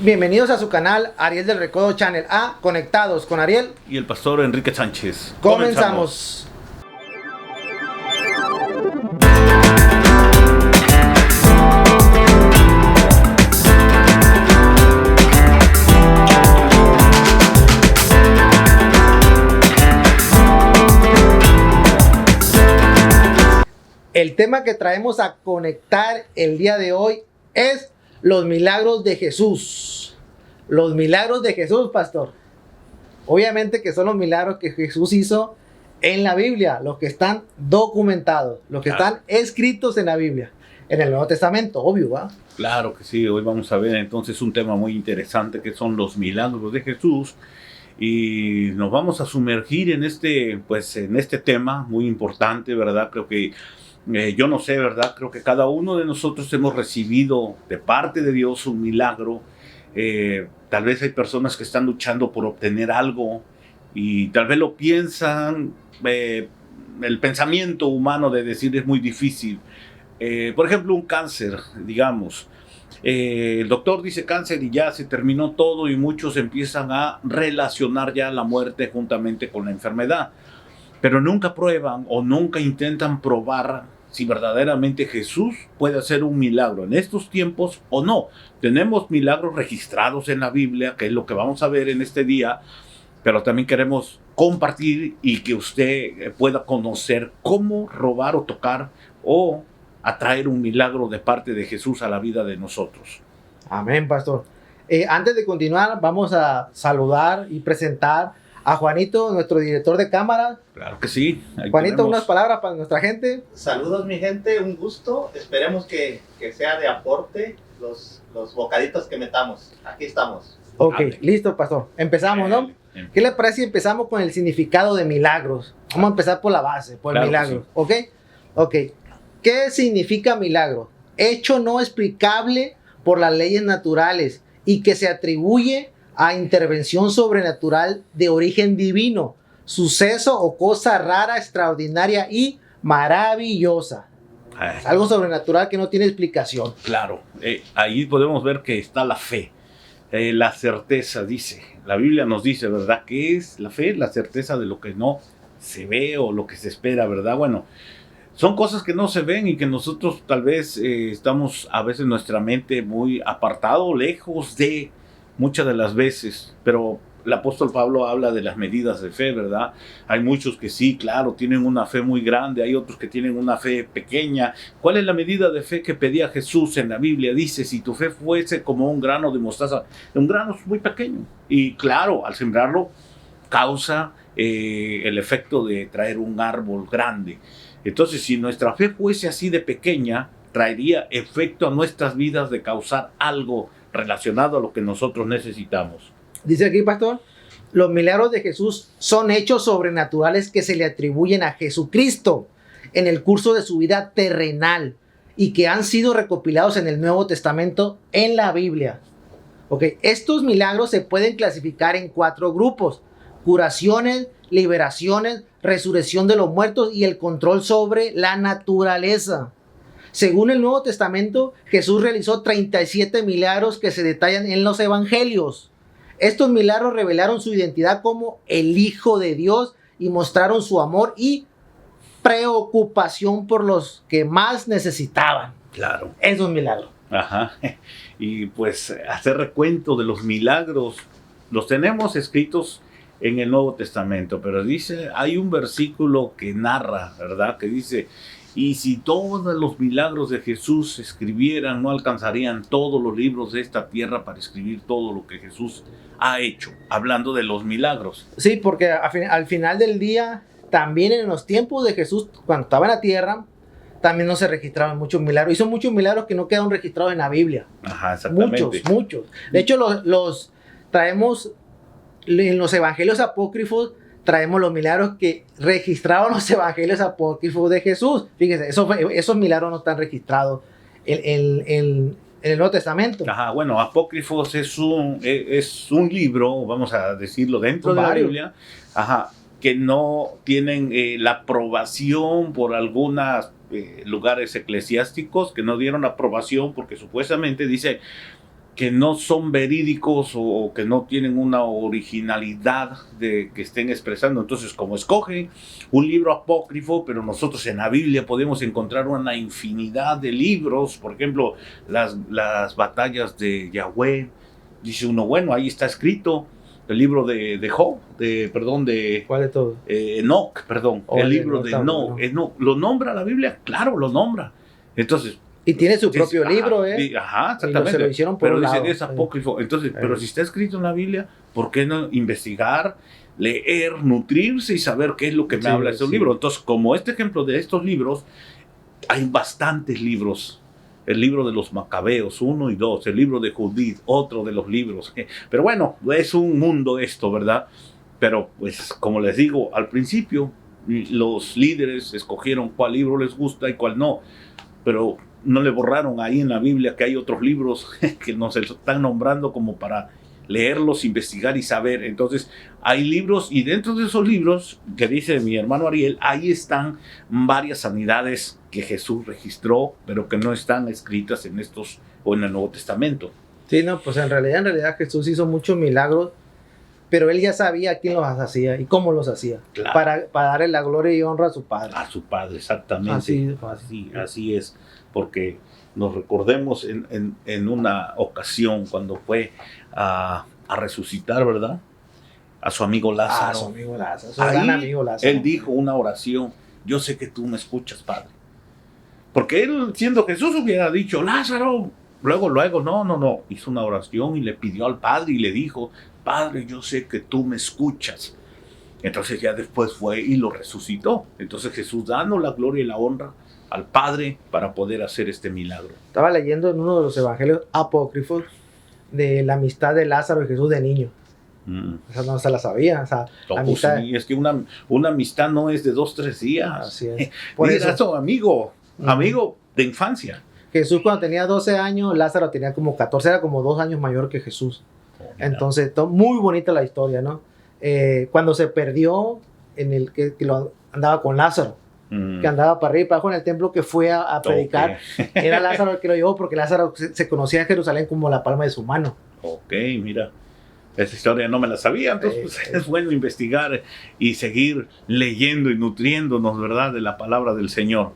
Bienvenidos a su canal Ariel del Recodo Channel A, conectados con Ariel y el pastor Enrique Sánchez. Comenzamos. El tema que traemos a conectar el día de hoy es los milagros de Jesús. Los milagros de Jesús, pastor. Obviamente que son los milagros que Jesús hizo en la Biblia, los que están documentados, los que están escritos en la Biblia, en el Nuevo Testamento, obvio, ¿va? Claro que sí, hoy vamos a ver entonces un tema muy interesante que son los milagros de Jesús. Y nos vamos a sumergir en este tema muy importante, ¿verdad? Creo que yo no sé, ¿verdad? Creo que cada uno de nosotros hemos recibido de parte de Dios un milagro. Tal vez hay personas que están luchando por obtener algo y tal vez lo piensan, el pensamiento humano de decir es muy difícil. Por ejemplo, un cáncer, digamos. El doctor dice cáncer y ya se terminó todo y muchos empiezan a relacionar ya la muerte juntamente con la enfermedad. Pero nunca prueban o nunca intentan probar si verdaderamente Jesús puede hacer un milagro en estos tiempos o no. Tenemos milagros registrados en la Biblia, que es lo que vamos a ver en este día, pero también queremos compartir y que usted pueda conocer cómo robar o tocar o atraer un milagro de parte de Jesús a la vida de nosotros. Amén, pastor. Antes de continuar, vamos a saludar y presentar a Juanito, nuestro director de cámara. Claro que sí. Juanito, tenemos unas palabras para nuestra gente. Saludos, mi gente, un gusto. Esperemos que sea de aporte los bocaditos que metamos. Aquí estamos. Ok, listo, pastor. Empezamos, ¿no? ¿Qué le parece si empezamos con el significado de milagros? Vamos a empezar por la base, por el milagro. Sí. ¿Ok? Ok. ¿Qué significa milagro? Hecho no explicable por las leyes naturales y que se atribuye a intervención sobrenatural de origen divino, suceso o cosa rara, extraordinaria y maravillosa. Algo sobrenatural que no tiene explicación. Claro, ahí podemos ver que está la fe, la certeza, dice. La Biblia nos dice, ¿verdad? ¿Qué es la fe? La certeza de lo que no se ve o lo que se espera, ¿verdad? Bueno, son cosas que no se ven y que nosotros tal vez estamos a veces nuestra mente muy apartado, lejos de muchas de las veces, pero el apóstol Pablo habla de las medidas de fe, ¿verdad? Hay muchos que sí, claro, tienen una fe muy grande, hay otros que tienen una fe pequeña. ¿Cuál es la medida de fe que pedía Jesús en la Biblia? Dice, si tu fe fuese como un grano de mostaza, un grano es muy pequeño, y claro, al sembrarlo causa el efecto de traer un árbol grande. Entonces, si nuestra fe fuese así de pequeña, traería efecto a nuestras vidas de causar algo relacionado a lo que nosotros necesitamos. Dice aquí, pastor, los milagros de Jesús son hechos sobrenaturales que se le atribuyen a Jesucristo en el curso de su vida terrenal y que han sido recopilados en el Nuevo Testamento en la Biblia. Okay. Estos milagros se pueden clasificar en 4 grupos: curaciones, liberaciones, resurrección de los muertos y el control sobre la naturaleza. Según el Nuevo Testamento, Jesús realizó 37 milagros que se detallan en los evangelios. Estos milagros revelaron su identidad como el Hijo de Dios y mostraron su amor y preocupación por los que más necesitaban. Claro. Esos milagros. Ajá. Y pues hacer recuento de los milagros, los tenemos escritos en el Nuevo Testamento, pero dice, hay un versículo que narra, ¿verdad? Que dice, y si todos los milagros de Jesús se escribieran, no alcanzarían todos los libros de esta tierra para escribir todo lo que Jesús ha hecho, hablando de los milagros. Sí, porque al final del día, también en los tiempos de Jesús, cuando estaba en la tierra, también no se registraban muchos milagros. Hizo muchos milagros que no quedaron registrados en la Biblia. Ajá, exactamente. Muchos. De hecho, los traemos en los evangelios apócrifos. Traemos los milagros que registraron los evangelios apócrifos de Jesús. Fíjense, esos milagros no están registrados en el Nuevo Testamento. Ajá, bueno, apócrifos es un libro, vamos a decirlo, dentro de la Biblia, ajá, que no tienen la aprobación por algunos lugares eclesiásticos, que no dieron aprobación porque supuestamente dice que no son verídicos o que no tienen una originalidad de que estén expresando. Entonces, como escoge un libro apócrifo, pero nosotros en la Biblia podemos encontrar una infinidad de libros, por ejemplo, las batallas de Yahweh, dice uno, bueno, ahí está escrito el libro de Job, ¿Cuál de todos? Enoch, perdón, el libro de Enoch. Enoch, ¿lo nombra la Biblia? Claro, lo nombra. Entonces, Y tiene su propio libro, Ajá, Y exactamente. se lo hicieron por pero un dicen lado. es apócrifo. Entonces, Sí. pero si está escrito en la Biblia, ¿por qué no investigar, leer, nutrirse y saber qué es lo que me Sí, habla ese sí. libro? Entonces, como este ejemplo de estos libros, hay bastantes libros. El libro de los Macabeos, 1 y 2, el libro de Judith, otro de los libros. Pero bueno, es un mundo esto, ¿verdad? Pero pues, como les digo, al principio los líderes escogieron cuál libro les gusta y cuál no. Pero no le borraron ahí en la Biblia que hay otros libros que nos están nombrando como para leerlos, investigar y saber. Entonces hay libros, y dentro de esos libros que dice mi hermano Ariel, ahí están varias sanidades que Jesús registró, pero que no están escritas en estos o en el Nuevo Testamento. Sí, no, pues en realidad Jesús hizo muchos milagros, pero él ya sabía quién los hacía y cómo los hacía, Claro. para darle la gloria y honra a su Padre. A su Padre, exactamente. Así Así es, porque nos recordemos en una ocasión cuando fue a resucitar, ¿verdad? A su amigo Lázaro. Su amigo Lázaro, su gran amigo Lázaro. Él dijo una oración: yo sé que tú me escuchas, Padre. Porque él, siendo Jesús, hubiera dicho: Lázaro, luego, no. Hizo una oración y le pidió al Padre y le dijo: Padre, yo sé que tú me escuchas. Entonces ya después fue y lo resucitó. Entonces Jesús dando la gloria y la honra al Padre para poder hacer este milagro. Estaba leyendo en uno de los evangelios apócrifos de la amistad de Lázaro y Jesús de niño. O sea, no se la sabía. O sea, la amistad. Sí, es que una amistad no es de 2-3 días. Así es. Por Mira, eso, amigo de infancia. Jesús cuando tenía 12 años, Lázaro tenía como 14, era como 2 años mayor que Jesús. Entonces, muy bonita la historia, ¿no? Cuando se perdió, que lo andaba con Lázaro, que andaba para arriba y para abajo en el templo, que fue a predicar, era Lázaro el que lo llevó, porque Lázaro se conocía en Jerusalén como la palma de su mano. Ok, mira, esa historia no me la sabía, entonces pues, es bueno investigar y seguir leyendo y nutriéndonos, ¿verdad?, de la palabra del Señor.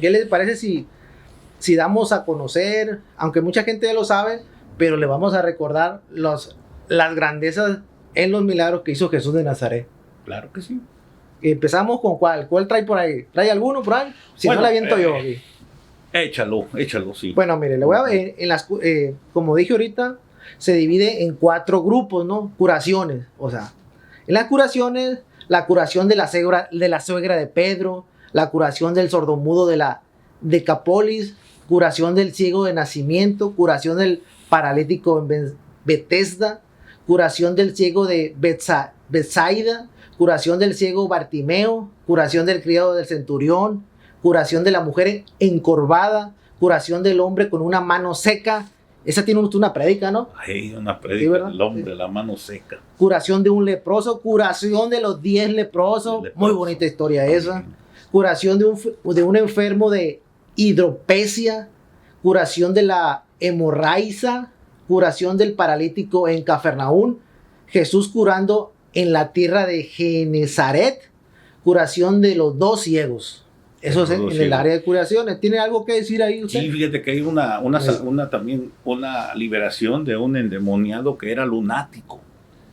¿Qué les parece si damos a conocer, aunque mucha gente ya lo sabe, pero le vamos a recordar las grandezas en los milagros que hizo Jesús de Nazaret? Claro que sí. Empezamos con ¿cuál trae por ahí? ¿Trae alguno por ahí? Si Bueno, no, la aviento yo. Aquí. Échalo, sí. Bueno, mire, le voy a ver, como dije ahorita, se divide en 4 grupos, ¿no? Curaciones, o sea, en las curaciones, la curación de la suegra de Pedro, la curación del sordomudo de la Decápolis, curación del ciego de nacimiento, curación del paralítico en Betesda, curación del ciego de Betsaida, curación del ciego Bartimeo, curación del criado del centurión, curación de la mujer encorvada, curación del hombre con una mano seca. Esa tiene una prédica, ¿no? Ay, una prédica, Sí, ¿verdad? del hombre, la mano seca. Curación de un leproso, curación de los 10 leprosos. Muy bonita historia esa. Curación de un enfermo de hidropesia, curación de la hemorraíza, curación del paralítico en Cafarnaún, Jesús curando en la tierra de Genezaret, curación de los 2 ciegos. Eso es en el área de curaciones. ¿Tiene algo que decir ahí usted? Sí, fíjate que hay también una liberación de un endemoniado que era lunático.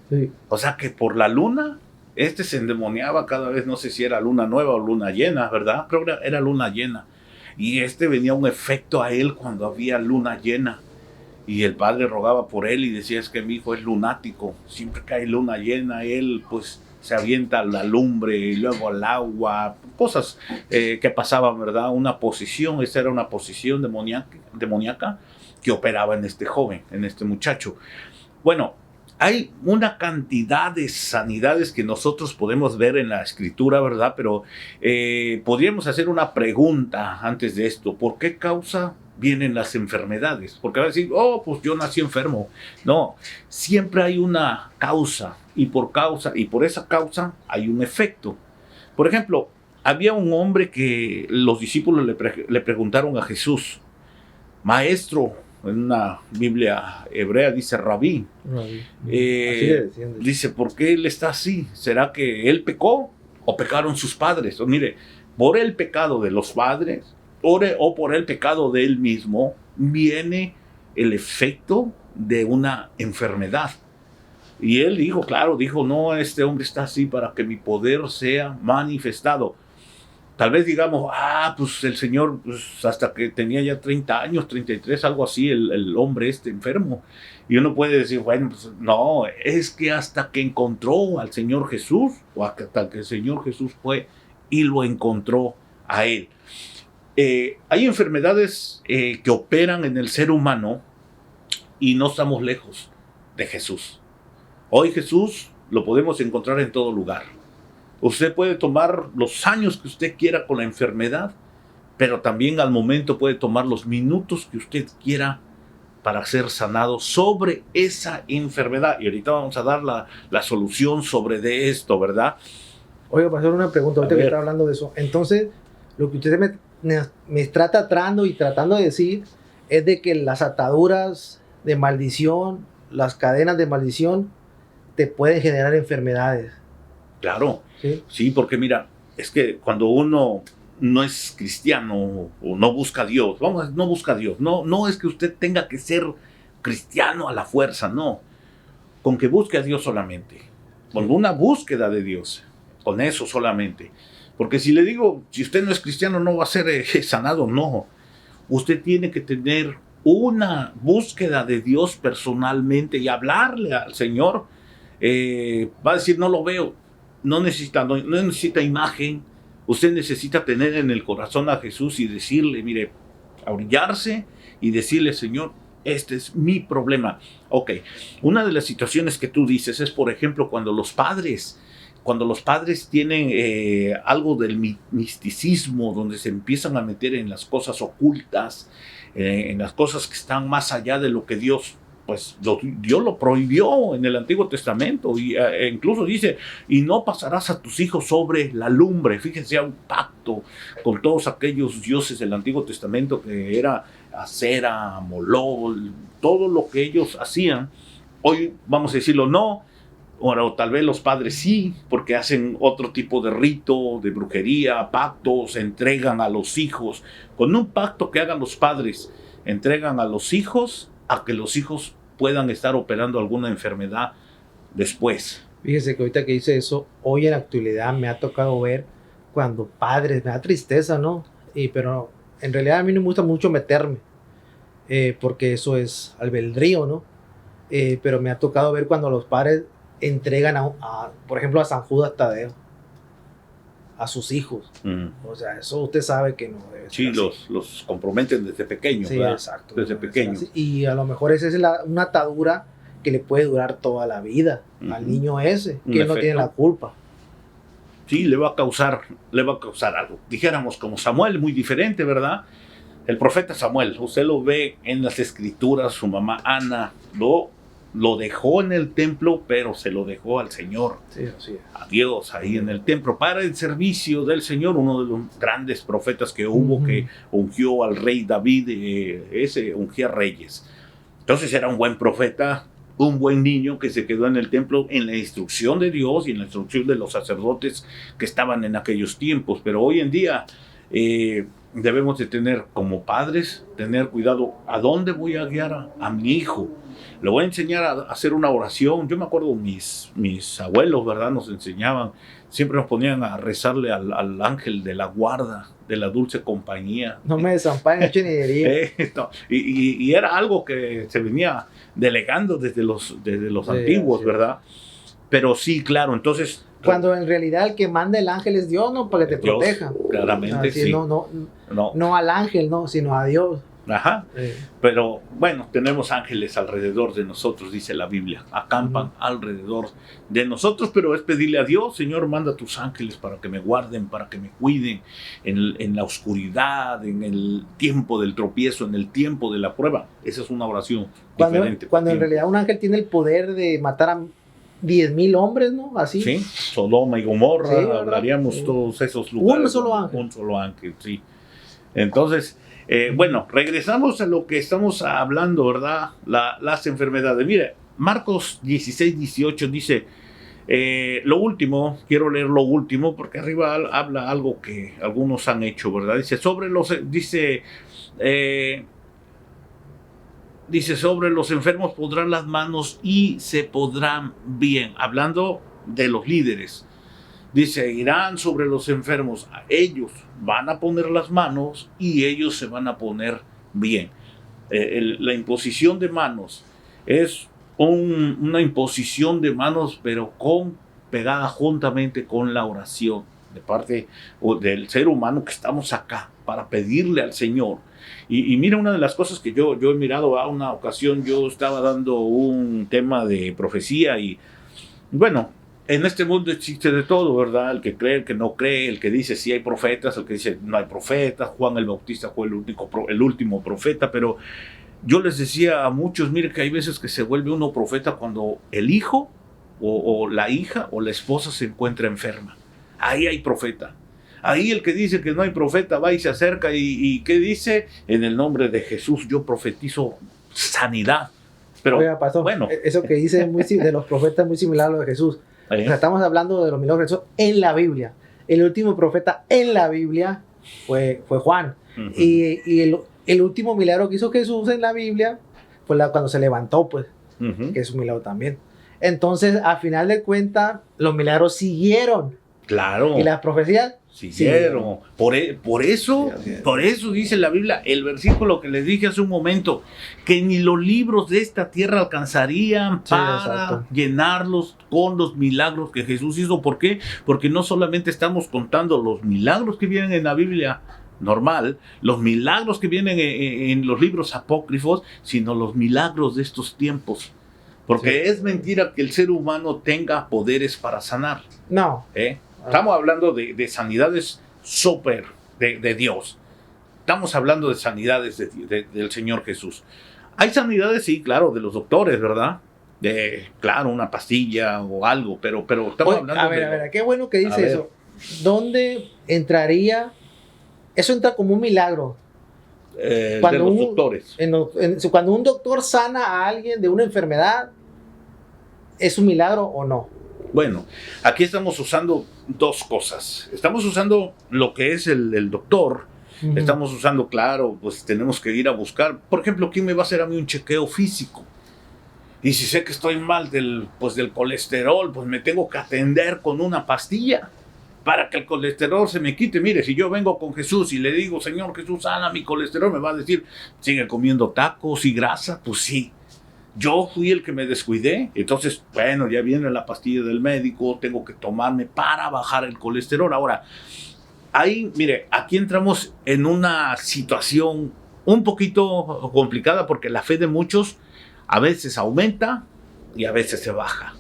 Sí. O sea que por la luna, se endemoniaba cada vez, no sé si era luna nueva o luna llena, ¿verdad? Creo que era luna llena. Y venía un efecto a él cuando había luna llena. Y el padre rogaba por él y decía: es que mi hijo es lunático. Siempre que hay luna llena, él pues se avienta a la lumbre y luego al agua. Cosas que pasaban, ¿verdad? Una posición, esa era una posición demoníaca que operaba en este joven, en este muchacho. Bueno, hay una cantidad de sanidades que nosotros podemos ver en la escritura, ¿verdad? Pero podríamos hacer una pregunta antes de esto. ¿Por qué causa vienen las enfermedades? Porque va a decir: oh, pues yo nací enfermo. No, siempre hay una causa y por esa causa hay un efecto. Por ejemplo, había un hombre que los discípulos le preguntaron a Jesús: Maestro, en una Biblia hebrea dice rabí. Así le decían. Dice, ¿por qué él está así? ¿Será que él pecó o pecaron sus padres? O mire, por el pecado de los padres o por el pecado de él mismo viene el efecto de una enfermedad. Y él dijo, no, este hombre está así para que mi poder sea manifestado. Tal vez digamos, pues el Señor, pues, hasta que tenía ya 30 años, 33, algo así, el hombre enfermo. Y uno puede decir, bueno, pues no, es que hasta que encontró al Señor Jesús, o hasta que el Señor Jesús fue y lo encontró a él. Hay enfermedades que operan en el ser humano y no estamos lejos de Jesús. Hoy Jesús lo podemos encontrar en todo lugar. Usted puede tomar los años que usted quiera con la enfermedad, pero también al momento puede tomar los minutos que usted quiera para ser sanado sobre esa enfermedad. Y ahorita vamos a dar la solución sobre de esto, ¿verdad? Oiga, para hacer una pregunta, ahorita que está hablando de eso. Entonces, lo que usted me está tratando de decir es de que las ataduras de maldición, las cadenas de maldición, te pueden generar enfermedades. Claro, sí, porque mira, es que cuando uno no es cristiano o no busca a Dios, no busca a Dios, no es que usted tenga que ser cristiano a la fuerza, no, con que busque a Dios solamente, con una búsqueda de Dios, con eso solamente, porque si le digo, si usted no es cristiano no va a ser sanado, no, usted tiene que tener una búsqueda de Dios personalmente y hablarle al Señor. Va a decir, no lo veo, no necesita imagen, usted necesita tener en el corazón a Jesús y decirle, mire, orillarse y decirle, Señor, este es mi problema. Ok, una de las situaciones que tú dices es, por ejemplo, cuando los padres tienen algo del misticismo, donde se empiezan a meter en las cosas ocultas, en las cosas que están más allá de lo que Dios Dios lo prohibió en el Antiguo Testamento, y incluso dice, y no pasarás a tus hijos sobre la lumbre. Fíjense, un pacto con todos aquellos dioses del Antiguo Testamento que era Acera, Moloch, todo lo que ellos hacían. Hoy vamos a decirlo, no, o tal vez los padres sí, porque hacen otro tipo de rito, de brujería, pactos, entregan a los hijos. Con un pacto que hagan los padres, entregan a los hijos a que los hijos puedan estar operando alguna enfermedad después. Fíjese que ahorita que dice eso, hoy en la actualidad me ha tocado ver cuando padres, me da tristeza, ¿no? Pero en realidad a mí no me gusta mucho meterme, porque eso es albedrío, ¿no? Pero me ha tocado ver cuando los padres entregan por ejemplo, a San Judas Tadeo, a sus hijos. O sea, eso usted sabe que no debe ser. Sí, los comprometen desde pequeños, sí, ¿verdad? Exacto. Desde pequeños. Y a lo mejor esa es una atadura que le puede durar toda la vida al niño ese, que él no tiene la culpa. Sí, le va a causar algo. Dijéramos como Samuel, muy diferente, ¿verdad? El profeta Samuel, usted lo ve en las escrituras, su mamá Ana lo dejó en el templo, pero se lo dejó al Señor, a Dios, ahí en el templo, para el servicio del Señor. Uno de los grandes profetas que hubo, que ungió al rey David, ese ungía reyes. Entonces era un buen profeta, un buen niño que se quedó en el templo en la instrucción de Dios y en la instrucción de los sacerdotes que estaban en aquellos tiempos. Pero hoy en día debemos de tener como padres, tener cuidado, ¿a dónde voy a guiar a mi hijo? Le voy a enseñar a hacer una oración. Yo me acuerdo, mis abuelos, ¿verdad? Nos enseñaban, siempre nos ponían a rezarle al ángel de la guarda, de la dulce compañía. No me desamparen, chinillería. Y era algo que se venía delegando desde los antiguos, sí, ¿verdad? Pero sí, claro, entonces... Cuando en realidad el que manda el ángel es Dios, ¿no? Para que te Dios, proteja. Claramente, sí. No al ángel, no, sino a Dios. Ajá, pero bueno, tenemos ángeles alrededor de nosotros, dice la Biblia, acampan alrededor de nosotros, pero es pedirle a Dios, Señor, manda tus ángeles para que me guarden, para que me cuiden en la oscuridad, en el tiempo del tropiezo, en el tiempo de la prueba. Esa es una oración diferente. Cuando en realidad un ángel tiene el poder de matar a 10,000 hombres, ¿no? Así. Sí, Sodoma y Gomorra, sí, hablaríamos todos esos lugares. Un solo ángel. Un solo ángel, sí. Entonces... Bueno, regresamos a lo que estamos hablando, ¿verdad? Las enfermedades. Mire, Marcos 16-18 dice, lo último, quiero leer lo último, porque arriba habla algo que algunos han hecho, ¿verdad? Dice, sobre los enfermos pondrán las manos y se podrán bien. Hablando de los líderes. Dice, irán sobre los enfermos, ellos van a poner las manos y ellos se van a poner bien. La imposición de manos es una imposición de manos, pero pegada juntamente con la oración de parte del ser humano que estamos acá para pedirle al Señor. Y mira, una de las cosas que yo he mirado, a una ocasión yo estaba dando un tema de profecía y bueno, en este mundo existe de todo, ¿verdad? El que cree, el que no cree, el que dice sí hay profetas, el que dice no hay profetas. Juan el Bautista fue el último profeta, pero yo les decía a muchos, mire que hay veces que se vuelve uno profeta cuando el hijo o la hija o la esposa se encuentra enferma. Ahí hay profeta. Ahí el que dice que no hay profeta va y se acerca y ¿qué dice? En el nombre de Jesús yo profetizo sanidad. Pero oiga, pastor, bueno, eso que dice de los profetas es muy similar a lo de Jesús. O sea, estamos hablando de los milagros de Jesús en la Biblia. El último profeta en la Biblia fue Juan. Uh-huh. Y el último milagro que hizo Jesús en la Biblia fue cuando se levantó, pues, uh-huh, que es un milagro también. Entonces, a final de cuentas, los milagros siguieron. Claro. Y las profecías siguieron. Por eso dice la Biblia, el versículo que les dije hace un momento, que ni los libros de esta tierra alcanzarían para llenarlos con los milagros que Jesús hizo. ¿Por qué? Porque no solamente estamos contando los milagros que vienen en la Biblia normal, los milagros que vienen en los libros apócrifos, sino los milagros de estos tiempos. Porque es mentira que el ser humano tenga poderes para sanar. No. Estamos hablando de sanidades súper de Dios. Estamos hablando de sanidades del Señor Jesús. Hay sanidades, sí, claro, de los doctores, ¿verdad? Claro, una pastilla o algo, pero estamos hablando a ver, qué bueno que dice eso. ¿Dónde entraría? Eso entra como un milagro. De los doctores. Cuando un doctor sana a alguien de una enfermedad, ¿es un milagro o no? Bueno, aquí estamos usando dos cosas. Estamos usando lo que es el doctor. Uh-huh. Estamos usando, claro, pues tenemos que ir a buscar. Por ejemplo, ¿quién me va a hacer a mí un chequeo físico? Y si sé que estoy mal del colesterol, pues me tengo que atender con una pastilla para que el colesterol se me quite. Mire, si yo vengo con Jesús y le digo, Señor Jesús, sana mi colesterol, me va a decir, sigue comiendo tacos y grasa. Pues sí. Yo fui el que me descuidé, entonces, bueno, ya viene la pastilla del médico, tengo que tomarme para bajar el colesterol. Ahora, ahí, mire, aquí entramos en una situación un poquito complicada porque la fe de muchos a veces aumenta y a veces se baja.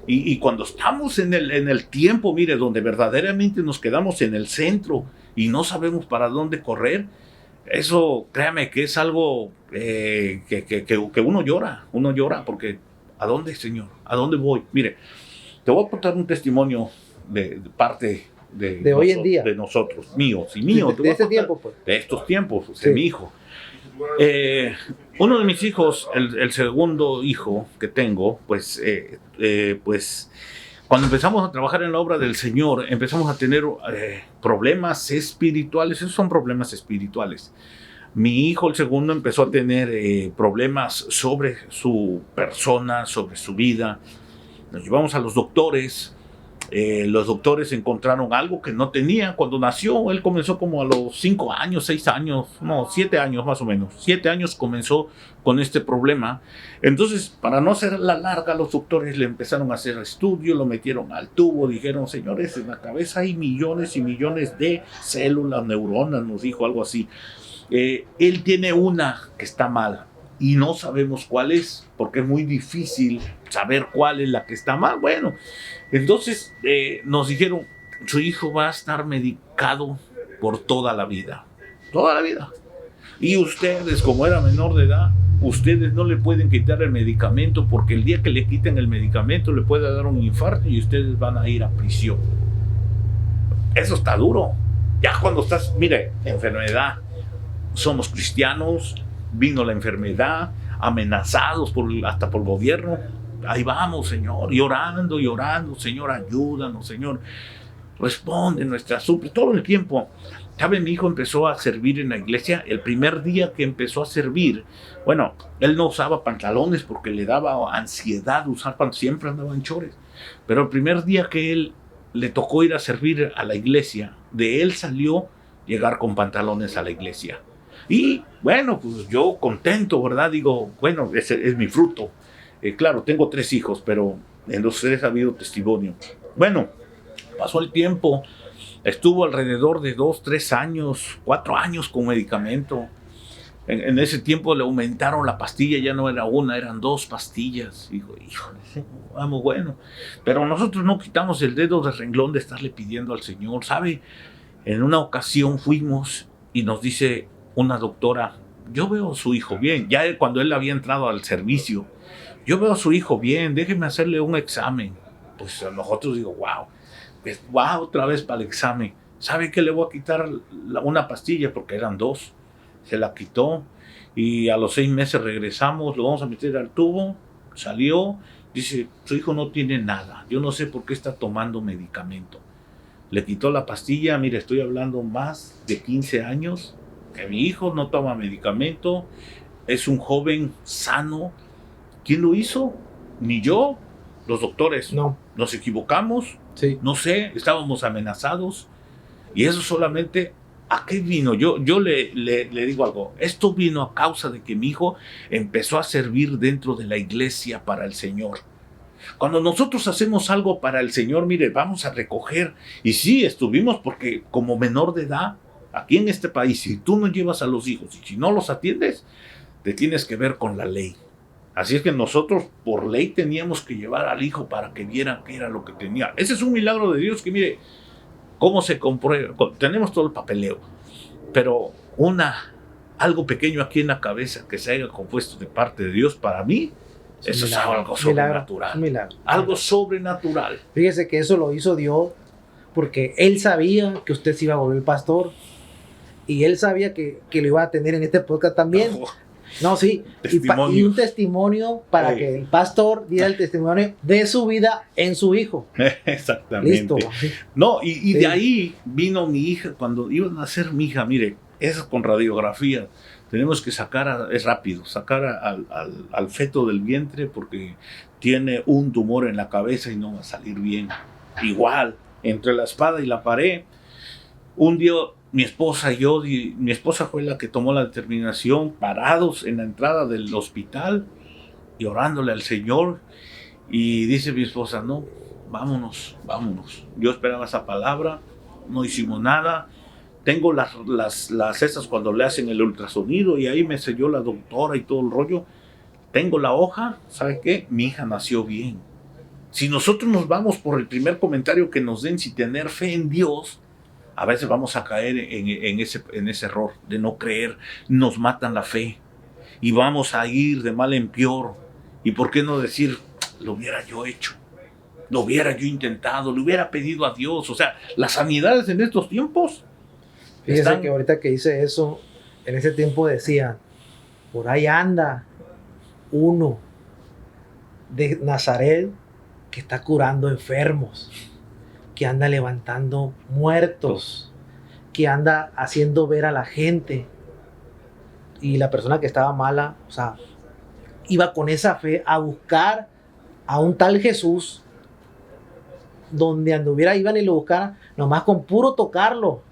Y cuando estamos en el tiempo, mire, donde verdaderamente nos quedamos en el centro y no sabemos para dónde correr, eso, créame que es algo que uno llora porque ¿a dónde, Señor? ¿A dónde voy? Mire, te voy a contar un testimonio de parte de hoy en día, de nosotros, míos, de este tiempo, pues. De estos tiempos, de mi hijo. Uno de mis hijos, el segundo hijo que tengo, pues cuando empezamos a trabajar en la obra del Señor, empezamos a tener problemas espirituales. Esos son problemas espirituales. Mi hijo, el segundo, empezó a tener problemas sobre su persona, sobre su vida. Nos llevamos a los doctores. Los doctores encontraron algo que no tenía cuando nació. Él comenzó como a los 5 años, 6 años, no, 7 años más o menos. 7 años comenzó con este problema. Entonces, para no hacer la larga, los doctores le empezaron a hacer estudio, lo metieron al tubo, dijeron, señores, en la cabeza hay millones y millones de células, neuronas, nos dijo algo así. Él tiene una que está mal y no sabemos cuál es, porque es muy difícil saber cuál es la que está mal. Bueno, entonces nos dijeron, su hijo va a estar medicado por toda la vida. Toda la vida. Y ustedes, como era menor de edad, ustedes no le pueden quitar el medicamento, porque el día que le quiten el medicamento le puede dar un infarto y ustedes van a ir a prisión. Eso está duro. Ya cuando estás, mire, enfermedad, somos cristianos, vino la enfermedad, amenazados hasta por el gobierno. Ahí vamos, Señor, y orando, Señor, ayúdanos, Señor, responde nuestra súplica, todo el tiempo. ¿Sabe? Mi hijo empezó a servir en la iglesia. El primer día que empezó a servir, bueno, él no usaba pantalones porque le daba ansiedad usar pantalones, siempre andaba en chores. Pero el primer día que él le tocó ir a servir a la iglesia, de él salió llegar con pantalones a la iglesia. Y bueno, pues yo contento, ¿verdad? Digo, bueno, ese es mi fruto. Claro, tengo 3 hijos, pero en los 3 ha habido testimonio. Bueno, pasó el tiempo, estuvo alrededor de 2, 3 años, 4 años con medicamento. En ese tiempo le aumentaron la pastilla, ya no era una, eran 2 pastillas. Digo, híjole, vamos, bueno. Pero nosotros no quitamos el dedo del renglón de estarle pidiendo al Señor. ¿Sabe? En una ocasión fuimos y nos dice una doctora, yo veo a su hijo bien, ya cuando él había entrado al servicio, yo veo a su hijo bien, déjeme hacerle un examen. Pues a nosotros digo, wow, pues, wow, otra vez para el examen. ¿Sabe qué? Le voy a quitar una pastilla porque eran 2. Se la quitó y a los 6 meses regresamos, lo vamos a meter al tubo, salió, dice, su hijo no tiene nada, yo no sé por qué está tomando medicamento. Le quitó la pastilla, mire, estoy hablando más de 15 años, que mi hijo no toma medicamento, es un joven sano. ¿Quién lo hizo? Ni yo, los doctores. No. Nos equivocamos, Sí. no sé, estábamos amenazados. Y eso solamente, ¿a qué vino? Yo le digo algo, esto vino a causa de que mi hijo empezó a servir dentro de la iglesia para el Señor. Cuando nosotros hacemos algo para el Señor, mire, vamos a recoger. Y sí, estuvimos porque como menor de edad, aquí en este país, si tú no llevas a los hijos y si no los atiendes, te tienes que ver con la ley. Así es que nosotros por ley teníamos que llevar al hijo para que viera qué era lo que tenía. Ese es un milagro de Dios que mire cómo se comprueba. Tenemos todo el papeleo, pero algo pequeño aquí en la cabeza que se haya compuesto de parte de Dios para mí, eso es algo sobrenatural. Milagro. Algo sobrenatural. Fíjese que eso lo hizo Dios porque Él sabía que usted se iba a volver pastor y Él sabía que lo iba a tener en este podcast también. No, sí. Y un testimonio para que el pastor diera el testimonio de su vida en su hijo. Exactamente. Listo. No, y de ahí vino mi hija, cuando iba a nacer mi hija, mire, eso con radiografía. Tenemos que sacar al feto del vientre porque tiene un tumor en la cabeza y no va a salir bien. Igual, entre la espada y la pared, un día mi esposa y yo, mi esposa fue la que tomó la determinación, parados en la entrada del hospital y orándole al Señor. Y dice mi esposa, no, vámonos. Yo esperaba esa palabra, no hicimos nada. Tengo las esas cuando le hacen el ultrasonido y ahí me selló la doctora y todo el rollo. Tengo la hoja, ¿sabe qué? Mi hija nació bien. Si nosotros nos vamos por el primer comentario que nos den sin tener fe en Dios, a veces vamos a caer en ese error de no creer. Nos matan la fe y vamos a ir de mal en peor. ¿Y por qué no decir, lo hubiera yo hecho? Lo hubiera yo intentado, le hubiera pedido a Dios. O sea, las sanidades en estos tiempos. Fíjese que ahorita que hice eso, en ese tiempo decía, por ahí anda uno de Nazaret que está curando enfermos, que anda levantando muertos, que anda haciendo ver a la gente. Y la persona que estaba mala, o sea, iba con esa fe a buscar a un tal Jesús, donde anduviera iban y lo buscaran, nomás con puro tocarlo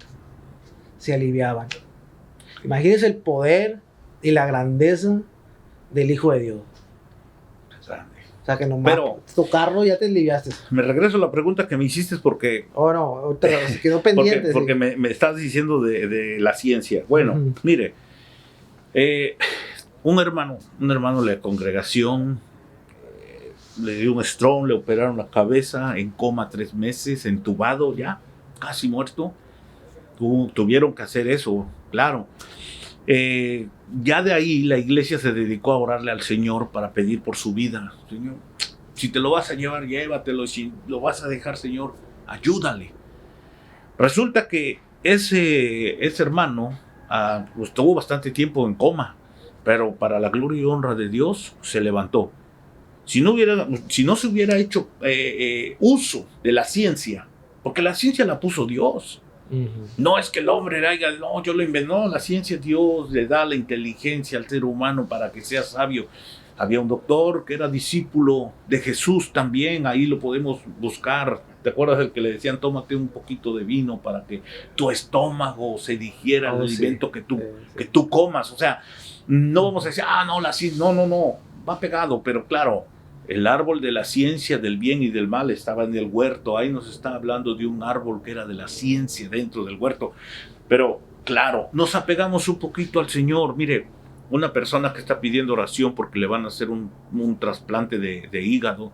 se aliviaban. Imagínense el poder y la grandeza del Hijo de Dios. O sea, que nomás tocarlo ya te aliviaste. Me regreso a la pregunta que me hiciste porque... Oh, no, se quedó pendiente. porque sí. me estás diciendo de la ciencia. Bueno, mire, un hermano de la congregación le dio un stroke, le operaron la cabeza, en coma 3 meses, entubado ya, casi muerto. Tuvieron que hacer eso, claro. Ya de ahí la iglesia se dedicó a orarle al Señor para pedir por su vida. Señor, si te lo vas a llevar, llévatelo. Si lo vas a dejar, Señor, ayúdale. Resulta que ese hermano pues, estuvo bastante tiempo en coma, pero para la gloria y honra de Dios se levantó. Si no se hubiera hecho uso de la ciencia, porque la ciencia la puso Dios. No es que el hombre diga, no, yo lo inventé. No, la ciencia, Dios le da la inteligencia al ser humano para que sea sabio. Había un doctor que era discípulo de Jesús también, ahí lo podemos buscar. ¿Te acuerdas del que le decían, tómate un poquito de vino para que tu estómago se digiera el alimento que tú comas? O sea, no vamos a decir, no, la ciencia, no, va pegado, pero claro, el árbol de la ciencia del bien y del mal estaba en el huerto. Ahí nos está hablando de un árbol que era de la ciencia dentro del huerto. Pero claro, nos apegamos un poquito al Señor. Mire, una persona que está pidiendo oración porque le van a hacer un trasplante de hígado,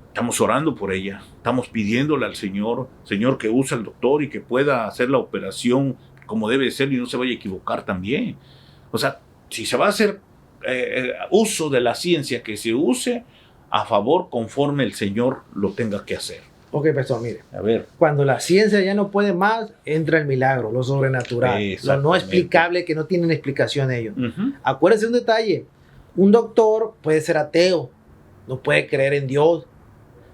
estamos orando por ella, estamos pidiéndole al Señor que use al doctor y que pueda hacer la operación como debe ser y no se vaya a equivocar también. O sea, si se va a hacer uso de la ciencia, que se use a favor conforme el Señor lo tenga que hacer. Ok, pastor, mire. A ver. Cuando la ciencia ya no puede más, entra el milagro, lo sobrenatural, lo no explicable, que no tienen explicación ellos. Acuérdense un detalle, un doctor puede ser ateo, no puede creer en Dios,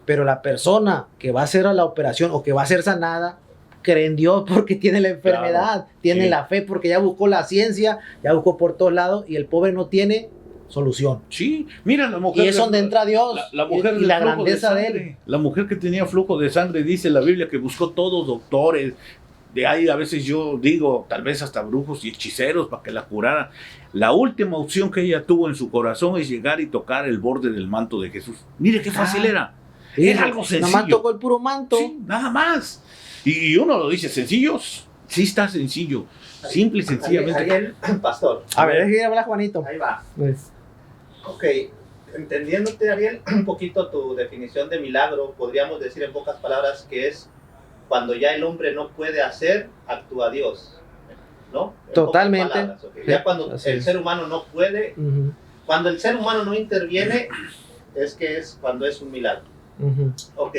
pero la persona que va a hacer la operación o que va a ser sanada, cree en Dios porque tiene la enfermedad, tiene la fe porque ya buscó la ciencia, ya buscó por todos lados y el pobre no tiene solución. Sí, mira la mujer. Y es donde entra Dios la mujer y la grandeza de él. La mujer que tenía flujo de sangre, dice la Biblia, que buscó todos doctores. De ahí a veces yo digo, tal vez hasta brujos y hechiceros para que la curaran. La última opción que ella tuvo en su corazón es llegar y tocar el borde del manto de Jesús. Mire qué fácil era. Era algo sencillo. Nada más tocó el puro manto. Sí, nada más. Y uno lo dice, sencillos. Sí está sencillo. Simple y sencillamente. Ariel, pastor. A ver, déjame hablar, Juanito. Ahí va. Pues. Ok, entendiéndote, Ariel, un poquito tu definición de milagro, podríamos decir en pocas palabras que es cuando ya el hombre no puede hacer, actúa Dios, ¿no? En totalmente. Okay. Ya cuando el ser humano no puede, cuando el ser humano no interviene, es cuando es un milagro. Ok.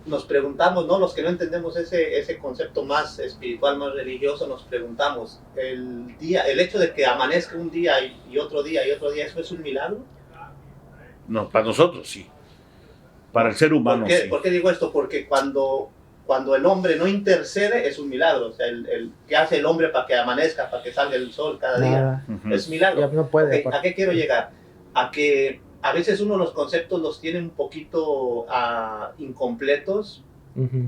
Nos preguntamos, ¿no? Los que no entendemos ese concepto más espiritual, más religioso, nos preguntamos, el hecho de que amanezca un día y otro día y otro día, ¿eso es un milagro? No, para nosotros sí. Para el ser humano sí. ¿Por qué digo esto? Porque cuando el hombre no intercede, es un milagro. O sea, ¿qué hace el hombre para que amanezca, para que salga el sol cada día? Es milagro. Ya no puede, ¿A qué quiero llegar? A que a veces uno los conceptos los tiene un poquito incompletos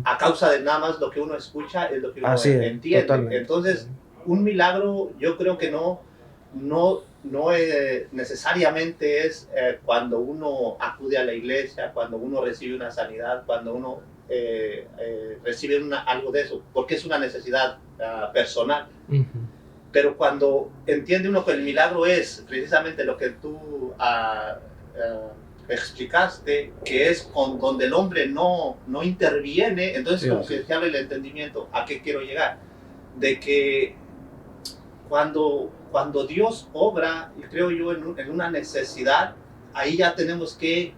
a causa de nada más lo que uno escucha es lo que uno entiende. Totalmente. Entonces, un milagro yo creo que no necesariamente es cuando uno acude a la iglesia, cuando uno recibe una sanidad, cuando uno recibe algo de eso, porque es una necesidad personal. Pero cuando entiende uno que el milagro es precisamente lo que tú explicaste, que es donde el hombre no interviene, entonces como que se abre el entendimiento. ¿A qué quiero llegar? De que cuando Dios obra, y creo yo, en una necesidad, ahí ya tenemos que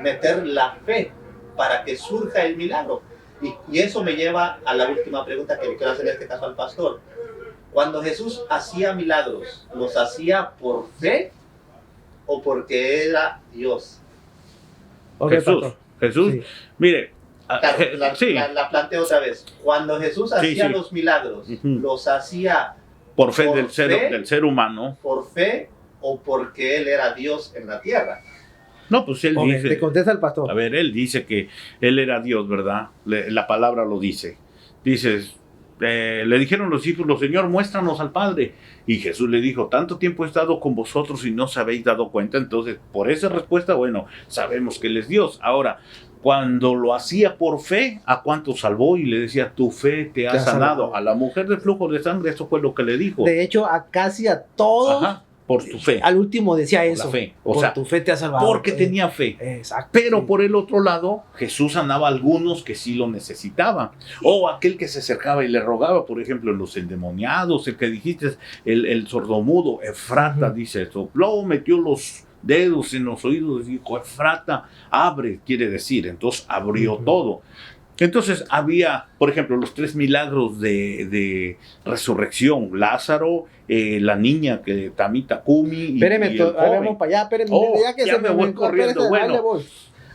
meter la fe para que surja el milagro. Y eso me lleva a la última pregunta que le quiero hacer en este caso al pastor. Cuando Jesús hacía milagros, ¿los hacía por fe o porque era Dios? Jesús, sí. Mire, la planteo otra vez. Cuando Jesús hacía los milagros, ¿los hacía por fe del ser humano? ¿Por fe o porque Él era Dios en la tierra? No, pues él dice... Te contesta el pastor. A ver, él dice que él era Dios, ¿verdad? La palabra lo dice. Dices... le dijeron los discípulos, Señor, muéstranos al Padre. Y Jesús le dijo, tanto tiempo he estado con vosotros y no os habéis dado cuenta. Entonces, por esa respuesta, bueno, sabemos que Él es Dios. Ahora, cuando lo hacía por fe, ¿a cuánto salvó? Y le decía, tu fe te ha sanado. A la mujer de flujo de sangre, eso fue lo que le dijo. De hecho, casi a todos. Ajá. Por tu fe. Al último decía eso. La fe. O sea, tu fe te ha salvado. Porque tenía fe. Exacto. Pero por el otro lado, Jesús sanaba a algunos que sí lo necesitaban. O aquel que se acercaba y le rogaba, por ejemplo, los endemoniados, el que dijiste, el sordomudo, Efrata, dice, sopló, metió los dedos en los oídos y dijo, Efrata, abre, quiere decir. Entonces abrió todo. Entonces había, por ejemplo, los 3 milagros de resurrección. Lázaro, la niña que Tamita Kumi. Espéreme, y el ahí joven. vamos para allá, espéreme. Ya se me voy corriendo. espérese, Bueno.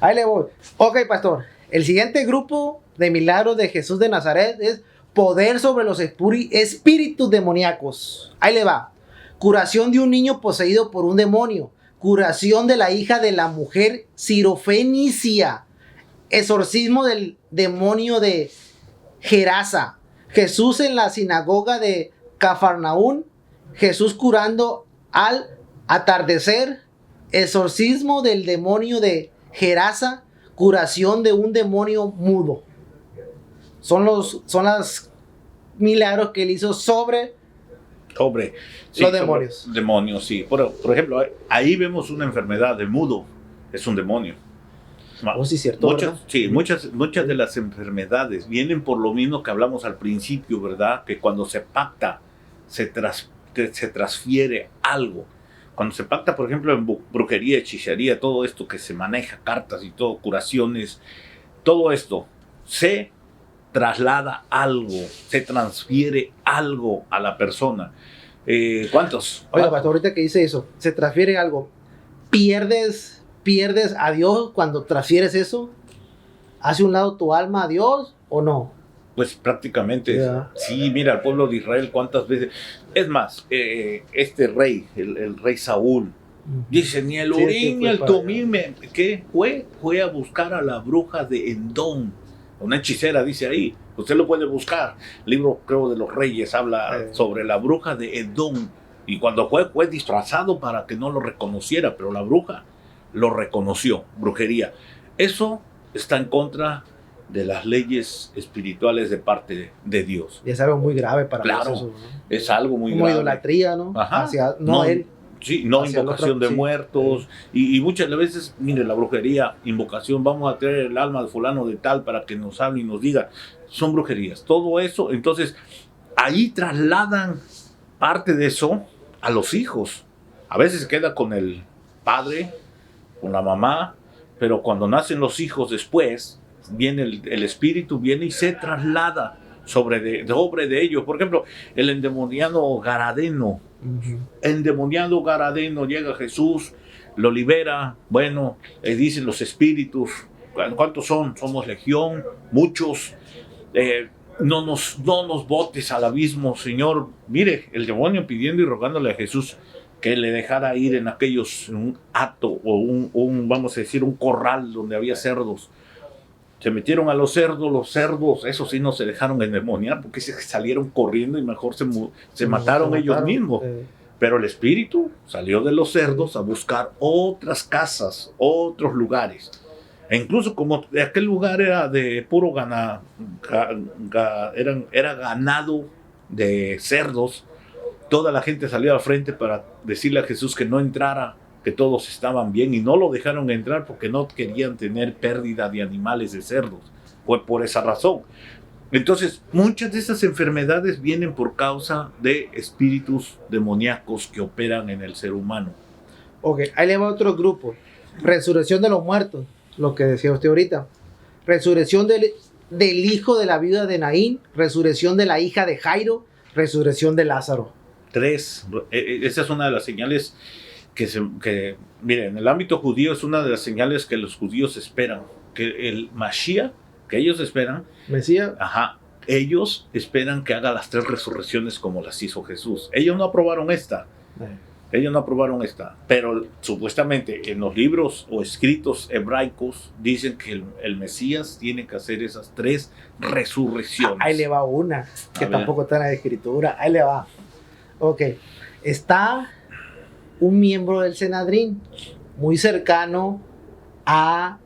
Ahí le voy. Ok, pastor. El siguiente grupo de milagros de Jesús de Nazaret es poder sobre los espíritus demoníacos. Ahí le va. Curación de un niño poseído por un demonio. Curación de la hija de la mujer sirofenicia. Exorcismo del demonio de Gerasa. Jesús en la sinagoga de Cafarnaún. Jesús curando al atardecer. Exorcismo del demonio de Gerasa. Curación de un demonio mudo. Son los milagros que él hizo sobre los demonios. Demonios, sí. Por ejemplo, ahí vemos una enfermedad de mudo. Es un demonio. Oh, sí, cierto. Muchas de las enfermedades vienen por lo mismo que hablamos al principio, ¿verdad? Que cuando se pacta, se transfiere algo. Cuando se pacta, por ejemplo, en brujería, hechicería, todo esto que se maneja, cartas y todo, curaciones, todo esto, se traslada algo, se transfiere algo a la persona. ¿Cuántos? Oiga, pastor, ahorita que dice eso, se transfiere algo. ¿Pierdes a Dios cuando transfieres eso? ¿Hace un lado tu alma a Dios o no? Pues prácticamente, Yeah. Sí, mira, el pueblo de Israel cuántas veces. Es más, este rey, el rey Saúl, dice, ni el Urim ni el Tumim, ¿qué fue a buscar a la bruja de Endón, una hechicera, dice ahí. Usted lo puede buscar. El libro, creo, de los Reyes habla sobre la bruja de Endón. Y cuando fue disfrazado para que no lo reconociera, pero la bruja lo reconoció, brujería. Eso está en contra de las leyes espirituales de parte de Dios. Y es algo muy grave para Claro, Dios eso, ¿no? es algo muy Como grave. idolatría, ¿no? Ajá. No él. Sí, no hacia invocación el otro, de sí. muertos. Y muchas veces, mire, la brujería, invocación, vamos a traer el alma de fulano de tal para que nos hable y nos diga. Son brujerías. Todo eso, entonces, ahí trasladan parte de eso a los hijos. A veces se queda con el padre, con la mamá, pero cuando nacen los hijos después, viene el espíritu, viene y se traslada sobre de ellos. Por ejemplo, el endemoniado Garadeno. Endemoniado Garadeno, llega Jesús, lo libera. Bueno, dicen los espíritus, ¿cuántos son? Somos legión, muchos. No nos botes al abismo, Señor. Mire, el demonio pidiendo y rogándole a Jesús que le dejara ir en un hato o un vamos a decir, un corral donde había cerdos. Se metieron a los cerdos, eso sí no se dejaron endemoniar porque salieron corriendo y mejor se mataron ellos mismos. Pero el espíritu salió de los cerdos a buscar otras casas, otros lugares. E incluso como aquel lugar era de puro era ganado de cerdos, toda la gente salió al frente para decirle a Jesús que no entrara, que todos estaban bien, y no lo dejaron entrar porque no querían tener pérdida de animales, de cerdos. Fue por esa razón. Entonces, muchas de esas enfermedades vienen por causa de espíritus demoníacos que operan en el ser humano. Ok, ahí le va otro grupo. Resurrección de los muertos, lo que decía usted ahorita. Resurrección del hijo de la viuda de Naín. Resurrección de la hija de Jairo. Resurrección de Lázaro. 3. Esa es una de las señales que miren, en el ámbito judío es una de las señales que los judíos esperan. Que el Mashiach, que ellos esperan, Mesías. Ellos esperan que haga las 3 resurrecciones como las hizo Jesús. Ellos no aprobaron esta. Pero supuestamente en los libros o escritos hebraicos dicen que el Mesías tiene que hacer esas 3 resurrecciones. Ahí le va una, que tampoco está en la escritura. Ahí le va. Ok, está un miembro del Sanedrín muy cercano a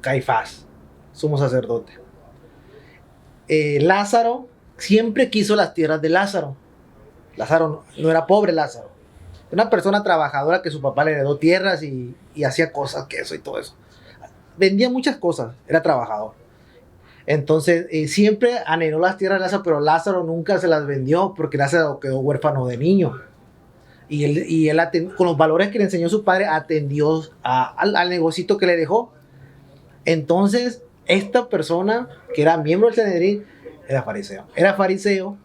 Caifás, sumo sacerdote. Lázaro siempre quiso las tierras de Lázaro. Lázaro no era pobre, Lázaro. Una persona trabajadora que su papá le heredó tierras y hacía cosas, queso y todo eso. Vendía muchas cosas, era trabajador. Entonces, siempre anheló las tierras de Lázaro, pero Lázaro nunca se las vendió porque Lázaro quedó huérfano de niño. Y él con los valores que le enseñó su padre, atendió al negocito que le dejó. Entonces, esta persona que era miembro del Sanedrín era fariseo. Era fariseo,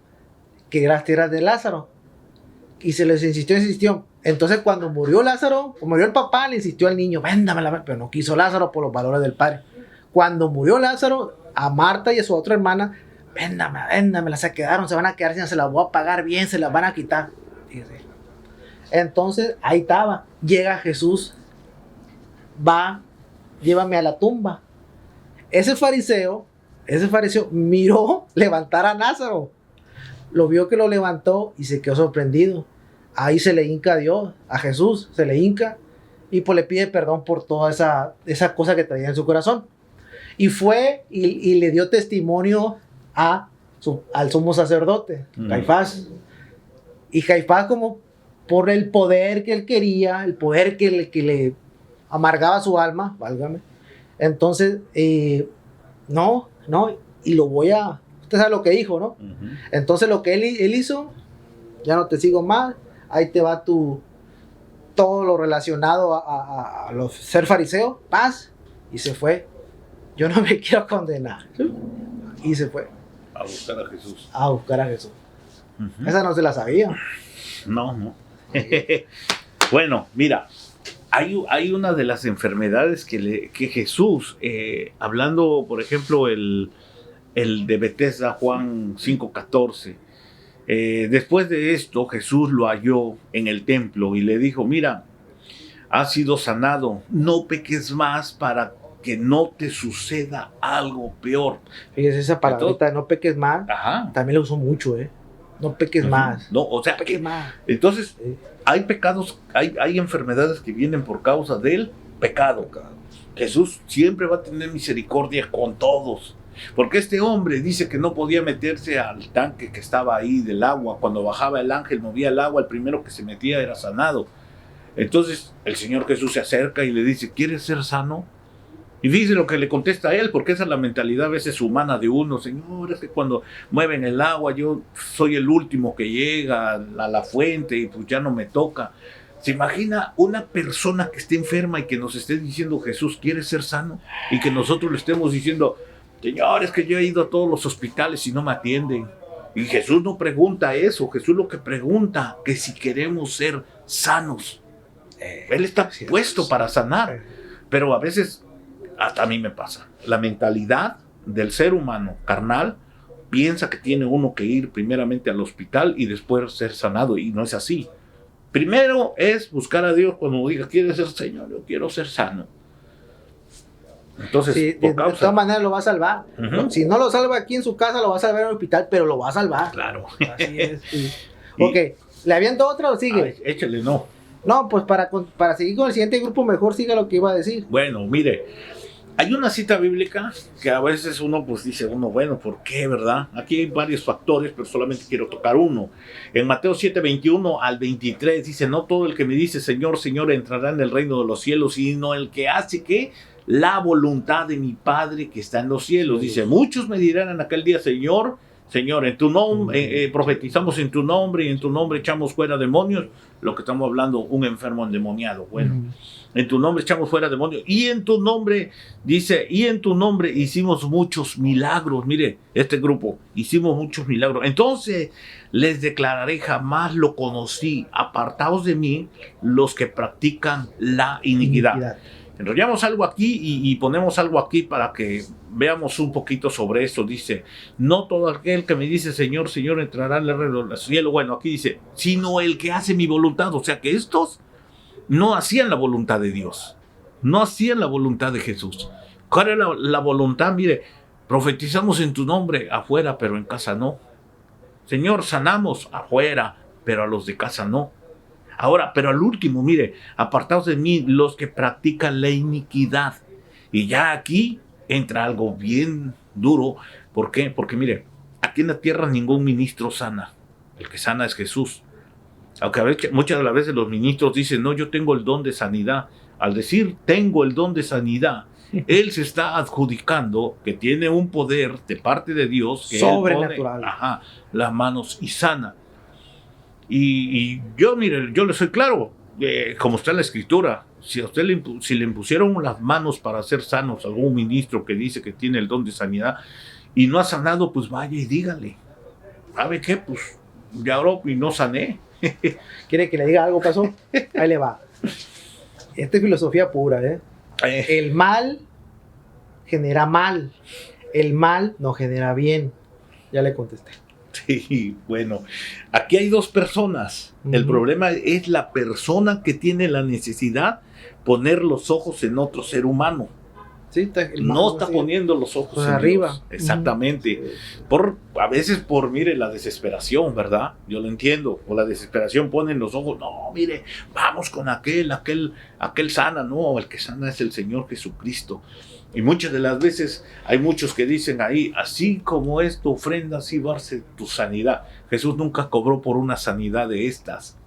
que era las tierras de Lázaro. Y se les insistió. Entonces cuando murió Lázaro, murió el papá, le insistió al niño, véndamela, pero no quiso Lázaro por los valores del padre. Cuando murió Lázaro, a Marta y a su otra hermana, véndamela, se van a quedar sin, se las voy a pagar bien, se las van a quitar. Fíjese. Entonces ahí estaba, llega Jesús, va, llévame a la tumba. Ese fariseo miró levantar a Lázaro, lo vio que lo levantó y se quedó sorprendido. Ahí se le hinca a Dios, a Jesús, se le hinca y pues le pide perdón por toda esa cosa que traía en su corazón. Y fue y le dio testimonio al sumo sacerdote, Caifás. Y Caifás, como por el poder que él quería, el poder que le amargaba su alma, válgame. Entonces, no, y lo voy a... Usted sabe lo que dijo, ¿no? Uh-huh. Entonces lo que él hizo, ya no te sigo más, ahí te va todo lo relacionado a los ser fariseo, paz, y se fue. Yo no me quiero condenar. Y se fue. A buscar a Jesús. A buscar a Jesús. Uh-huh. Esa no se la sabía. No. Bueno, mira, hay una de las enfermedades que Jesús, hablando, por ejemplo, el de Betesda, Juan 5:14, después de esto Jesús lo halló en el templo y le dijo, mira, has sido sanado, no peques más para que no te suceda algo peor. Fíjese, esa palabrita, no peques más, ajá, también la uso mucho, no peques más. No, o sea, no peques más. Entonces, hay pecados, hay enfermedades que vienen por causa del pecado. Jesús siempre va a tener misericordia con todos. Porque este hombre dice que no podía meterse al tanque que estaba ahí del agua. Cuando bajaba el ángel, movía el agua, el primero que se metía era sanado. Entonces el Señor Jesús se acerca y le dice, ¿quieres ser sano? Y dice lo que le contesta a él, porque esa es la mentalidad a veces humana de uno. Señor, es que cuando mueven el agua yo soy el último que llega a la fuente y pues ya no me toca. ¿Se imagina una persona que esté enferma y que nos esté diciendo, Jesús, ¿quieres ser sano? Y que nosotros le estemos diciendo, Señor, es que yo he ido a todos los hospitales y no me atienden. Y Jesús no pregunta eso. Jesús lo que pregunta, que si queremos ser sanos. Él está puesto para sanar. Pero a veces, hasta a mí me pasa, la mentalidad del ser humano carnal piensa que tiene uno que ir primeramente al hospital y después ser sanado. Y no es así. Primero es buscar a Dios cuando diga, ¿quieres ser Señor? Yo quiero ser sano. Entonces, sí, de todas maneras lo va a salvar. Uh-huh. Si no lo salva aquí en su casa, lo va a salvar en el hospital, pero lo va a salvar. Claro. Así es. Sí. Ok, ¿le aviento otra o sigue? Ay, échale, no. No, pues para seguir con el siguiente grupo, mejor siga lo que iba a decir. Bueno, mire, hay una cita bíblica que a veces uno pues dice, bueno, ¿por qué, verdad? Aquí hay varios factores, pero solamente quiero tocar uno. En Mateo 7:21 al 23 dice, no todo el que me dice, Señor, Señor, entrará en el reino de los cielos, sino el que hace que la voluntad de mi Padre que está en los cielos. Dice, muchos me dirán en aquel día, Señor, Señor, en tu nombre profetizamos en tu nombre y en tu nombre echamos fuera demonios. Lo que estamos hablando, un enfermo endemoniado. Bueno, en tu nombre echamos fuera demonios. Y en tu nombre, dice, y en tu nombre hicimos muchos milagros. Mire, este grupo, hicimos muchos milagros. Entonces les declararé, jamás lo conocí. Apartaos de mí los que practican la iniquidad. Enrollamos algo aquí y ponemos algo aquí para que veamos un poquito sobre esto. Dice, no todo aquel que me dice Señor, Señor entrará en el reino del cielo. Bueno, aquí dice, sino el que hace mi voluntad. O sea que estos no hacían la voluntad de Dios. No hacían la voluntad de Jesús. ¿Cuál era la voluntad? Mire, profetizamos en tu nombre afuera, pero en casa no. Señor, sanamos afuera, pero a los de casa no. Ahora, pero al último, mire, apartaos de mí los que practican la iniquidad. Y ya aquí entra algo bien duro. ¿Por qué? Porque mire, aquí en la tierra ningún ministro sana. El que sana es Jesús. Aunque a veces, muchas de las veces los ministros dicen, no, yo tengo el don de sanidad. Al decir, tengo el don de sanidad, él se está adjudicando que tiene un poder de parte de Dios que sobrenatural. Él pone, las manos y sana. Y yo, mire, yo le soy claro, como está en la escritura, si a usted si le impusieron las manos para ser sanos, algún ministro que dice que tiene el don de sanidad y no ha sanado, pues vaya y dígale, ¿sabe qué? Pues ya oró y no sané. ¿Quiere que le diga algo, pasó? Ahí le va. Esta es filosofía pura, ¿eh? El mal genera mal, el mal no genera bien. Ya le contesté. Sí, bueno, aquí hay dos personas. El problema es la persona que tiene la necesidad de poner los ojos en otro ser humano. Sí, no está poniendo los ojos en arriba. Dios. Exactamente. Sí. A veces mire, la desesperación, ¿verdad? Yo lo entiendo. Por la desesperación ponen los ojos, no, mire, vamos con aquel sana. No, el que sana es el Señor Jesucristo. Y muchas de las veces hay muchos que dicen ahí, así como es tu ofrenda, así va a ser tu sanidad. Jesús nunca cobró por una sanidad de estas.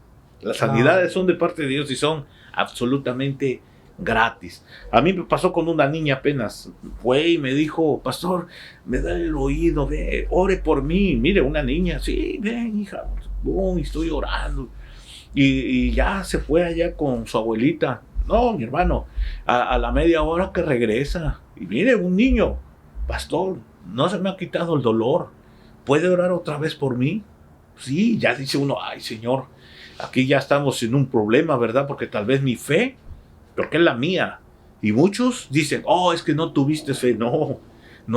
Las sanidades son de parte de Dios y son absolutamente gratis. A mí me pasó con una niña apenas. Fue y me dijo, pastor, me da el oído, ve, ore por mí. Mire, una niña, sí, ven, hija, estoy orando. Y ya se fue allá con su abuelita. No, mi hermano, a la media hora que regresa. Y mire, un niño, pastor, no se me ha quitado el dolor. ¿Puede orar otra vez por mí? Sí, ya dice uno, ay, Señor, aquí ya estamos en un problema, ¿verdad? Porque tal vez mi fe, porque es la mía. Y muchos dicen, oh, es que no tuviste fe. No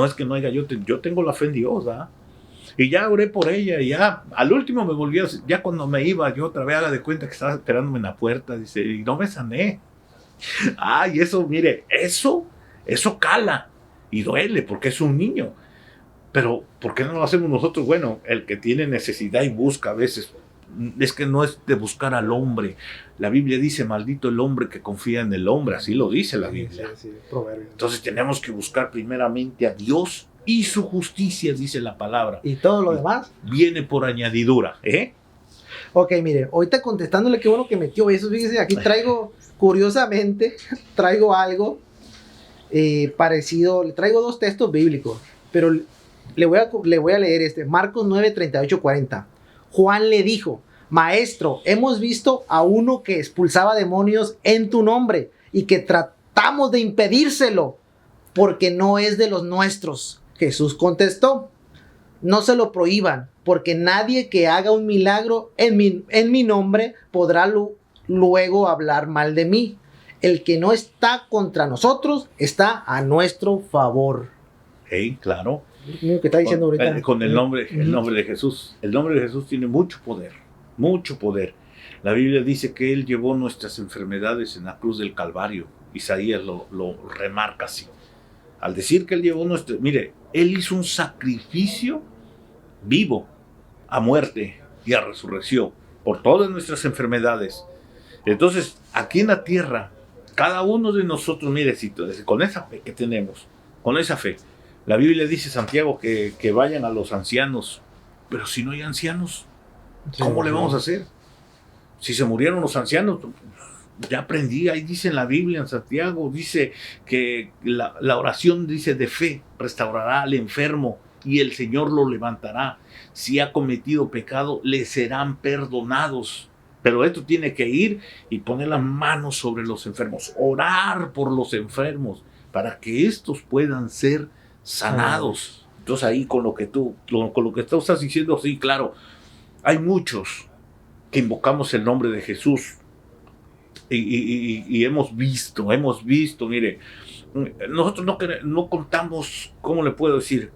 es que no haya, yo tengo la fe en Dios, ¿verdad? Y ya oré por ella, y ya, al último me volví a, ya cuando me iba, yo otra vez haga de cuenta que estaba esperándome en la puerta, dice, y no me sané. Ay, eso, mire, eso cala y duele porque es un niño. Pero, ¿por qué no lo hacemos nosotros? Bueno, el que tiene necesidad y busca a veces, es que no es de buscar al hombre. La Biblia dice, maldito el hombre que confía en el hombre, así lo dice la Biblia. Sí, Proverbios. Entonces tenemos que buscar primeramente a Dios y su justicia, dice la palabra. ¿Y todo lo demás? Viene por añadidura, ¿eh? Ok, mire, ahorita contestándole, qué bueno que metió eso. Fíjese, aquí curiosamente, traigo algo parecido. Le traigo dos textos bíblicos, pero le voy a leer este. Marcos 9, 38, 40. Juan le dijo, maestro, hemos visto a uno que expulsaba demonios en tu nombre y que tratamos de impedírselo porque no es de los nuestros. Jesús contestó, no se lo prohíban, porque nadie que haga un milagro en mi nombre podrá luego hablar mal de mí. El que no está contra nosotros está a nuestro favor. Hey, claro. Lo que está diciendo ahorita. Con el nombre de Jesús. El nombre de Jesús tiene mucho poder, mucho poder. La Biblia dice que Él llevó nuestras enfermedades en la cruz del Calvario. Isaías lo remarca así. Al decir que Él llevó mire, Él hizo un sacrificio vivo a muerte y a resurrección por todas nuestras enfermedades. Entonces, aquí en la tierra, cada uno de nosotros, mire, con esa fe que tenemos, con esa fe, la Biblia dice, Santiago, que vayan a los ancianos, pero si no hay ancianos, ¿cómo le vamos a hacer? Si se murieron los ancianos, ya aprendí, ahí dice en la Biblia, en Santiago, dice que la oración, dice, de fe, restaurará al enfermo y el Señor lo levantará. Si ha cometido pecado, le serán perdonados. Pero esto tiene que ir y poner las manos sobre los enfermos, orar por los enfermos, para que estos puedan ser sanados. Entonces ahí con lo que tú estás diciendo, sí, claro, hay muchos que invocamos el nombre de Jesús y hemos visto, mire, nosotros no contamos, ¿cómo le puedo decir?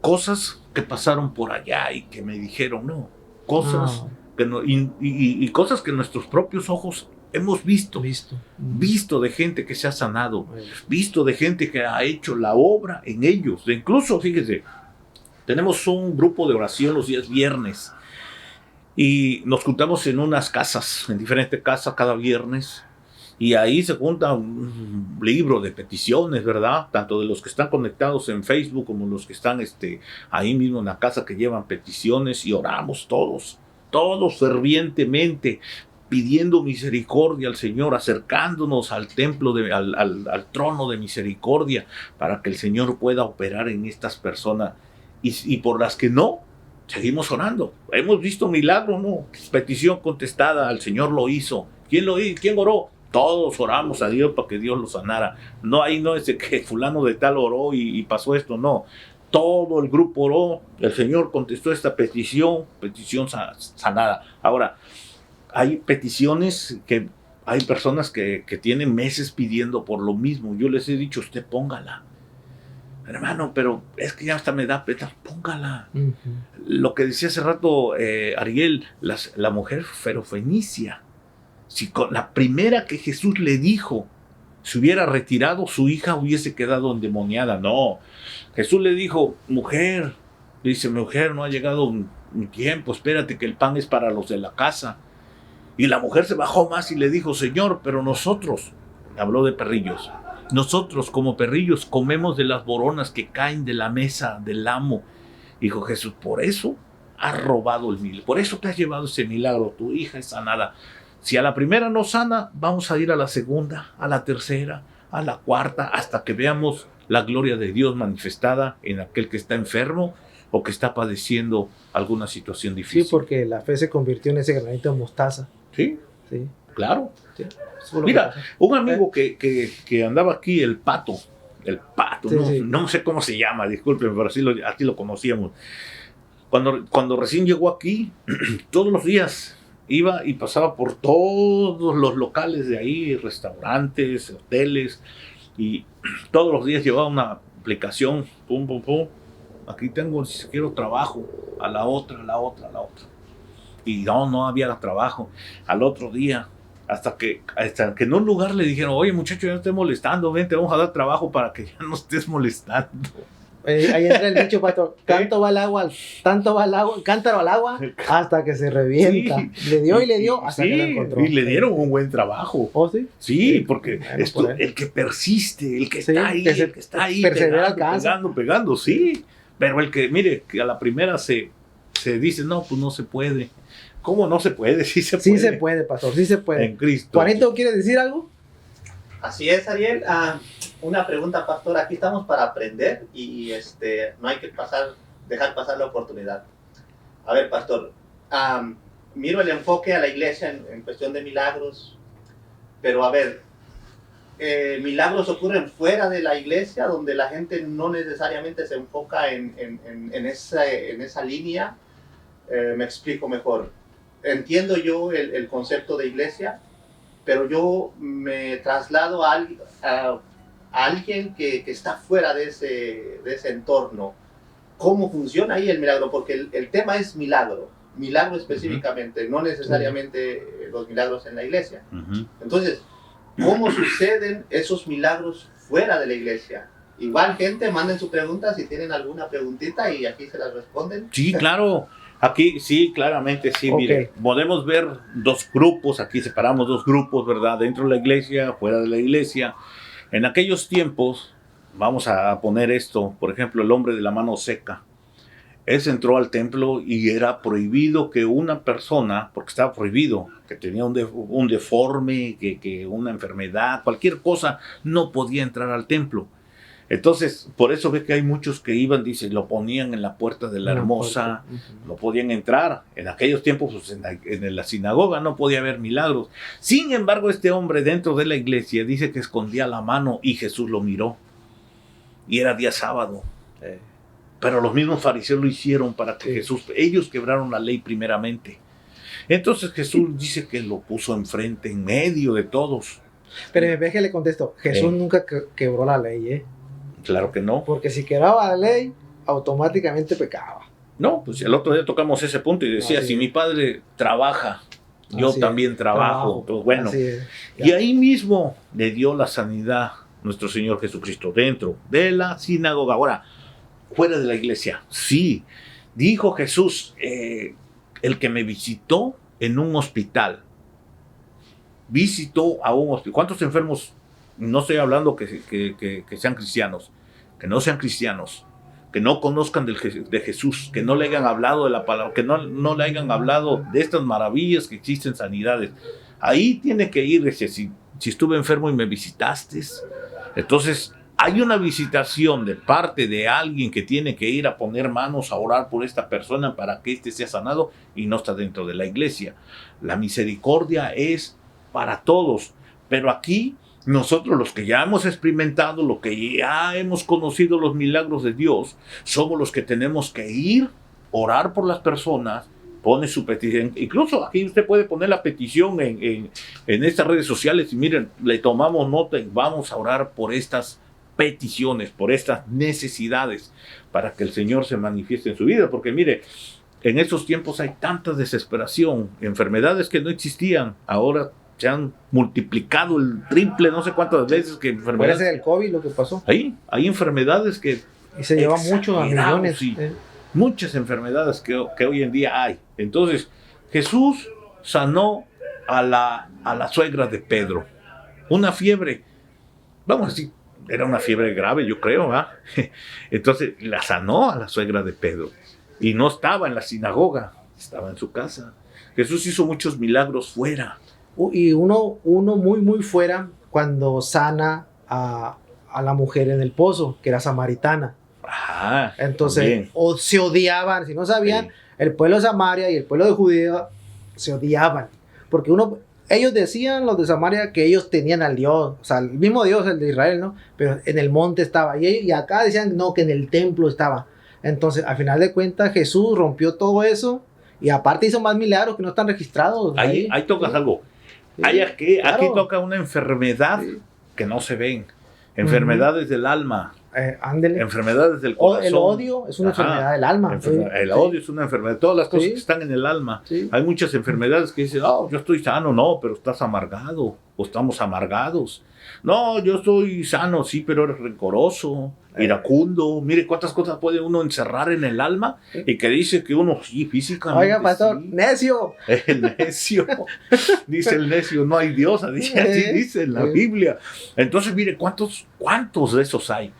Cosas que pasaron por allá y que me dijeron, no, cosas que no, y cosas que nuestros propios ojos hemos visto de gente que se ha sanado, visto de gente que ha hecho la obra en ellos. Incluso, fíjese, tenemos un grupo de oración los días viernes y nos juntamos en unas casas, en diferentes casas cada viernes, y ahí se junta un libro de peticiones, ¿verdad? Tanto de los que están conectados en Facebook como los que están ahí mismo en la casa, que llevan peticiones, y oramos todos fervientemente, pidiendo misericordia al Señor, acercándonos al templo, al trono de misericordia, para que el Señor pueda operar en estas personas, y por las que no, seguimos orando. Hemos visto milagro, ¿no? Petición contestada, el Señor lo hizo, ¿Quién oró? Todos oramos a Dios para que Dios lo sanara. No, ahí no es de que fulano de tal oró y pasó esto, no. Todo el grupo oró, el Señor contestó esta petición sanada. Ahora, hay peticiones que hay personas que tienen meses pidiendo por lo mismo. Yo les he dicho, usted póngala. Hermano, pero es que ya hasta me da pena, póngala. Ujú. Lo que decía hace rato Ariel, la mujer ferofenicia. Si con la primera que Jesús le dijo se hubiera retirado, su hija hubiese quedado endemoniada. No, Jesús le dijo, mujer, no ha llegado mi tiempo, espérate que el pan es para los de la casa. Y la mujer se bajó más y le dijo, Señor, pero nosotros, habló de perrillos, nosotros como perrillos comemos de las boronas que caen de la mesa del amo. Dijo Jesús, por eso has robado el milagro, por eso te has llevado ese milagro, tu hija es sanada. Si a la primera no sana, vamos a ir a la segunda, a la tercera, a la cuarta, hasta que veamos la gloria de Dios manifestada en aquel que está enfermo o que está padeciendo alguna situación difícil. Sí, porque la fe se convirtió en ese granito de mostaza. Sí, Sí, claro. sí. Eso fue lo Mira, que pasó. un amigo que andaba aquí, el Pato, Sí, no, sí. no sé cómo se llama, disculpen, pero así lo conocíamos. Cuando recién llegó aquí, todos los días iba y pasaba por todos los locales de ahí, restaurantes, hoteles, y todos los días llevaba una aplicación, pum, pum, pum. Aquí tengo, si quiero trabajo, a la otra. Y no había trabajo. Al otro día, hasta que en un lugar le dijeron, oye muchacho, ya no estés molestando, ven, te vamos a dar trabajo para que ya no estés molestando. Ahí entra el dicho, pastor, tanto va el agua, cántaro al agua, hasta que se revienta. Sí. Le dio hasta que lo Sí, encontró. y le dieron un buen trabajo. ¿Oh, sí? Sí, porque Bueno, por ahí. el que persiste, el que Sí, está ahí, el que está ahí, persevera alcanza. pegando, sí. Pero el que, mire, que a la primera se dice, no, pues no se puede. ¿Cómo no se puede? Sí se puede. Sí se puede, pastor, sí se puede. En Cristo. Juanito, ¿quieres decir algo? Así es, Ariel. Una pregunta, pastor. Aquí estamos para aprender y no hay que dejar pasar la oportunidad. A ver, pastor, miro el enfoque a la iglesia en cuestión de milagros, pero a ver, milagros ocurren fuera de la iglesia, donde la gente no necesariamente se enfoca en esa línea. Me explico mejor. Entiendo yo el concepto de iglesia, pero yo me traslado a alguien que está fuera de ese entorno. ¿Cómo funciona ahí el milagro? Porque el tema es milagro específicamente, no necesariamente los milagros en la iglesia. Uh-huh. Entonces, ¿cómo suceden esos milagros fuera de la iglesia? Igual, gente, manden su pregunta si tienen alguna preguntita y aquí se las responden. Sí, claro. Aquí sí, claramente sí. Ok. Mire, podemos ver dos grupos. Aquí separamos dos grupos, ¿verdad? Dentro de la iglesia, fuera de la iglesia. En aquellos tiempos, vamos a poner esto, por ejemplo, el hombre de la mano seca. Él entró al templo y era prohibido que una persona, porque estaba prohibido, que tenía un deforme, que una enfermedad, cualquier cosa, no podía entrar al templo. Entonces, por eso ve que hay muchos que iban, dice, lo ponían en la puerta de la hermosa, no podían entrar. En aquellos tiempos, pues, en la sinagoga no podía haber milagros. Sin embargo, este hombre dentro de la iglesia dice que escondía la mano y Jesús lo miró. Y era día sábado. Pero los mismos fariseos lo hicieron para que ellos quebraron la ley primeramente. Entonces Jesús dice que lo puso enfrente, en medio de todos. Pero en vez que le contesto, Jesús nunca quebró la ley, ¿eh? Claro que no. Porque si quebraba la ley, automáticamente pecaba. No, pues el otro día tocamos ese punto y decía, si mi padre trabaja, yo Así también es, trabajo. Entonces, bueno, Así es. y ahí mismo le dio la sanidad nuestro Señor Jesucristo, dentro de la sinagoga. Ahora, fuera de la iglesia, sí. Dijo Jesús, el que me visitó en un hospital, visitó a un hospital. ¿Cuántos enfermos? No estoy hablando que sean cristianos, que no sean cristianos, que no conozcan de Jesús, que no le hayan hablado de la palabra, que no le hayan hablado de estas maravillas que existen, sanidades. Ahí tiene que ir, si estuve enfermo y me visitaste. Entonces, hay una visitación de parte de alguien que tiene que ir a poner manos, a orar por esta persona para que éste sea sanado y no está dentro de la iglesia. La misericordia es para todos. Pero aquí, nosotros los que ya hemos experimentado, los que ya hemos conocido los milagros de Dios, somos los que tenemos que ir, orar por las personas, pone su petición. Incluso aquí usted puede poner la petición en estas redes sociales y miren, le tomamos nota y vamos a orar por estas peticiones, por estas necesidades, para que el Señor se manifieste en su vida. Porque mire, en estos tiempos hay tanta desesperación, enfermedades que no existían, ahora se han multiplicado el triple, no sé cuántas veces que enfermedades. Parece del COVID lo que pasó. Hay enfermedades que... Y se lleva mucho a millones. Sí. Muchas enfermedades que hoy en día hay. Entonces, Jesús sanó a la suegra de Pedro. Una fiebre, vamos a decir, era una fiebre grave, yo creo, ¿ah? Entonces, la sanó a la suegra de Pedro. Y no estaba en la sinagoga, estaba en su casa. Jesús hizo muchos milagros fuera. Y uno muy, muy fuera cuando sana a la mujer en el pozo, que era samaritana. Entonces, se odiaban, si no sabían, sí. El pueblo de Samaria y el pueblo de Judea se odiaban, porque ellos decían, los de Samaria, que ellos tenían al Dios, o sea, el mismo Dios, el de Israel, ¿no? Pero en el monte estaba, y acá decían, no, que en el templo estaba. Entonces, al final de cuentas, Jesús rompió todo eso, y aparte hizo más milagros que no están registrados. Ahí tocas sí. Algo. Sí, aquí toca una enfermedad sí. que no se ven, enfermedades del alma. Ándele. Enfermedades del corazón. El odio es una enfermedad del alma. El odio es una enfermedad. Todas las cosas que están en el alma. Sí. Hay muchas enfermedades que dicen, yo estoy sano. No, pero estás amargado. O estamos amargados. No, yo estoy sano, sí, pero eres rencoroso, iracundo. Mire cuántas cosas puede uno encerrar en el alma y que dice que uno sí, físicamente. Oiga, pastor, sí. Necio. El necio. Dice el necio, no hay Dios. Así dice en la Biblia. Entonces, mire, ¿cuántos de esos hay?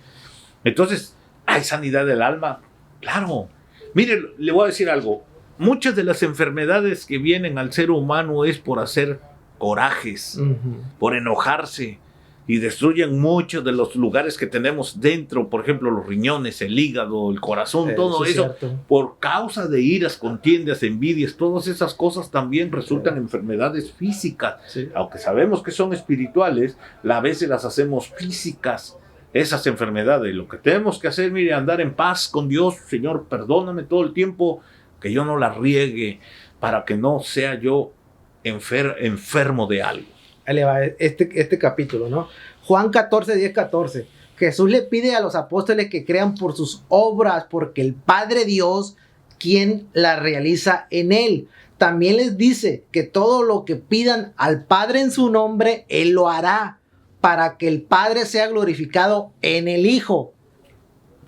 Entonces, ¿hay sanidad del alma? Claro. Mire, le voy a decir algo. Muchas de las enfermedades que vienen al ser humano es por hacer corajes, por enojarse, y destruyen muchos de los lugares que tenemos dentro, por ejemplo, los riñones, el hígado, el corazón, todo eso, por causa de iras, contiendas, envidias, todas esas cosas también resultan enfermedades físicas. Sí. Aunque sabemos que son espirituales, a veces las hacemos físicas. Esas enfermedades, lo que tenemos que hacer, mire, andar en paz con Dios. Señor, perdóname todo el tiempo, que yo no la riegue, para que no sea yo enfermo de algo. Ahí le va este capítulo, ¿no? Juan 14, 10, 14. Jesús le pide a los apóstoles que crean por sus obras, porque el Padre Dios, quien la realiza en él. También les dice que todo lo que pidan al Padre en su nombre, Él lo hará, para que el Padre sea glorificado en el Hijo.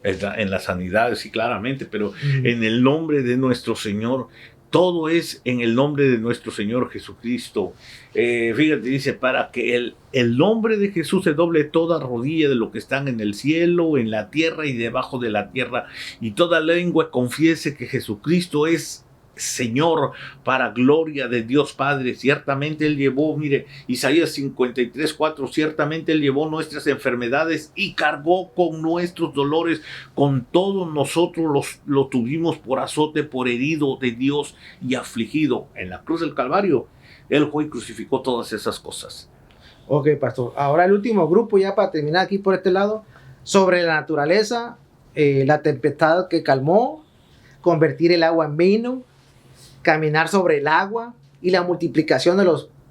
En la sanidad, sí, claramente, pero en el nombre de nuestro Señor, todo es en el nombre de nuestro Señor Jesucristo. Fíjate, dice, para que el nombre de Jesús se doble toda rodilla de lo que están en el cielo, en la tierra y debajo de la tierra, y toda lengua confiese que Jesucristo es Señor, para gloria de Dios Padre. Ciertamente Él llevó, mire, Isaías 53, 4, ciertamente Él llevó nuestras enfermedades y cargó con nuestros dolores. Con todos nosotros lo tuvimos por azote, por herido de Dios y afligido. En la cruz del Calvario, Él fue y crucificó todas esas cosas. Ok, pastor. Ahora el último grupo, ya para terminar aquí por este lado, sobre la naturaleza, la tempestad que calmó, convertir el agua en vino, caminar sobre el agua y la multiplicación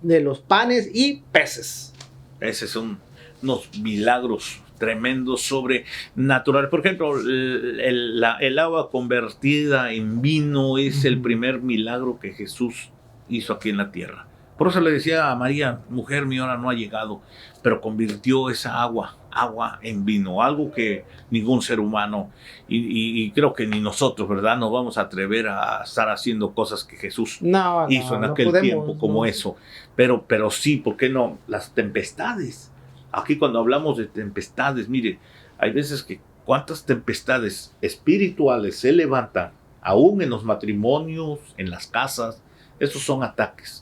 de los panes y peces. Esos son unos milagros tremendos sobrenaturales. Por ejemplo, el agua convertida en vino es el primer milagro que Jesús hizo aquí en la tierra. Por eso le decía a María, mujer, mi hora no ha llegado, pero convirtió esa agua en vino, algo que ningún ser humano, y creo que ni nosotros, ¿verdad? Nos vamos a atrever a estar haciendo cosas que Jesús hizo en aquel tiempo, como eso. Pero sí, ¿por qué no? Las tempestades. Aquí cuando hablamos de tempestades, mire, hay veces que cuántas tempestades espirituales se levantan, aún en los matrimonios, en las casas. Esos son ataques.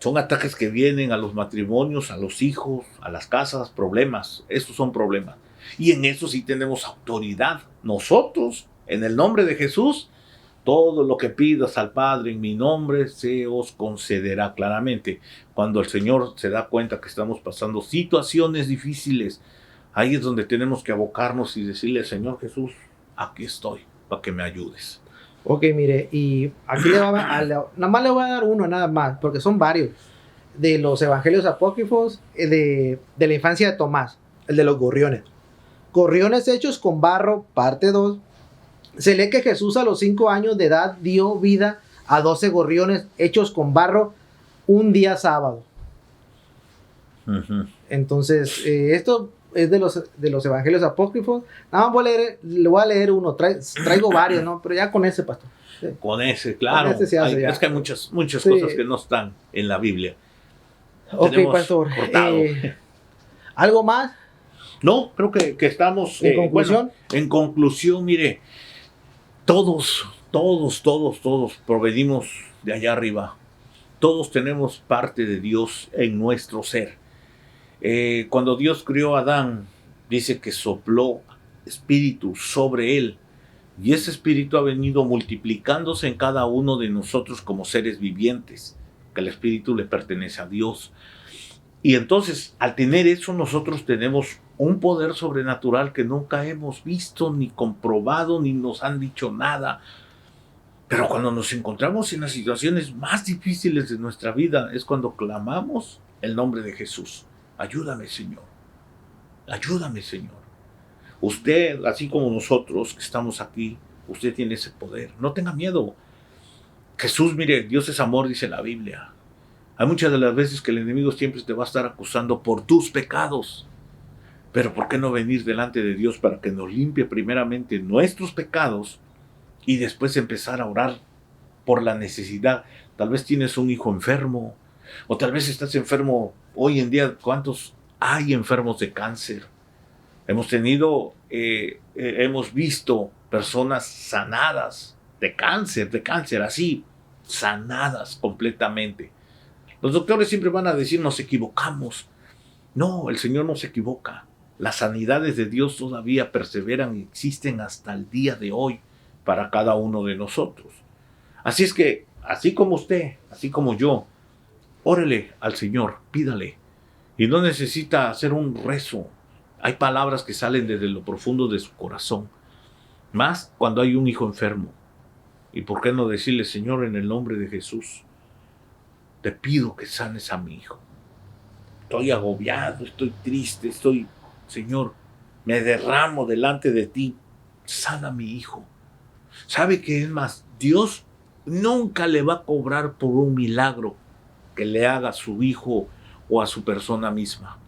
Son ataques que vienen a los matrimonios, a los hijos, a las casas, problemas. Estos son problemas. Y en eso sí tenemos autoridad. Nosotros, en el nombre de Jesús, todo lo que pidas al Padre en mi nombre se os concederá. Claramente, cuando el Señor se da cuenta que estamos pasando situaciones difíciles, ahí es donde tenemos que abocarnos y decirle, Señor Jesús, aquí estoy para que me ayudes. Ok, mire, y aquí nada más le voy a dar uno, nada más, porque son varios, de los evangelios apócrifos, de la infancia de Tomás, el de los gorriones. Gorriones hechos con barro, parte 2. Se lee que Jesús a los 5 años de edad dio vida a 12 gorriones hechos con barro un día sábado. Entonces, esto es de los evangelios apócrifos. Nada más le voy a leer uno. Traigo varios, ¿no? Pero ya con ese, pastor. Sí. Con ese, claro. Con ese se hace, es que hay muchas Sí. cosas que no están en la Biblia. Ok, Tenemos pastor. cortado. ¿Algo más? No, creo que estamos... ¿En conclusión? En conclusión, mire, todos provenimos de allá arriba. Todos tenemos parte de Dios en nuestro ser. Cuando Dios crió a Adán, dice que sopló espíritu sobre él. Y ese espíritu ha venido multiplicándose en cada uno de nosotros como seres vivientes, que el espíritu le pertenece a Dios. Y entonces, al tener eso, nosotros tenemos un poder sobrenatural que nunca hemos visto, ni comprobado, ni nos han dicho nada. Pero cuando nos encontramos en las situaciones más difíciles de nuestra vida, es cuando clamamos el nombre de Jesús. Ayúdame, Señor. Ayúdame, Señor. Usted, así como nosotros que estamos aquí, usted tiene ese poder. No tenga miedo. Jesús, mire, Dios es amor, dice la Biblia. Hay muchas de las veces que el enemigo siempre te va a estar acusando por tus pecados. Pero ¿por qué no venir delante de Dios para que nos limpie primeramente nuestros pecados y después empezar a orar por la necesidad? Tal vez tienes un hijo enfermo, o tal vez estás enfermo. Hoy en día, ¿cuántos hay enfermos de cáncer? Hemos visto personas sanadas de cáncer, así, sanadas completamente. Los doctores siempre van a decir, nos equivocamos. No, el Señor no se equivoca. Las sanidades de Dios todavía perseveran y existen hasta el día de hoy para cada uno de nosotros. Así es que, así como usted, así como yo, órele al Señor, pídale. Y no necesita hacer un rezo. Hay palabras que salen desde lo profundo de su corazón. Más cuando hay un hijo enfermo. ¿Y por qué no decirle, Señor, en el nombre de Jesús, te pido que sanes a mi hijo? Estoy agobiado, estoy triste, Señor, me derramo delante de ti. Sana a mi hijo. ¿Sabe qué es más? Dios nunca le va a cobrar por un milagro que le haga a su hijo o a su persona misma.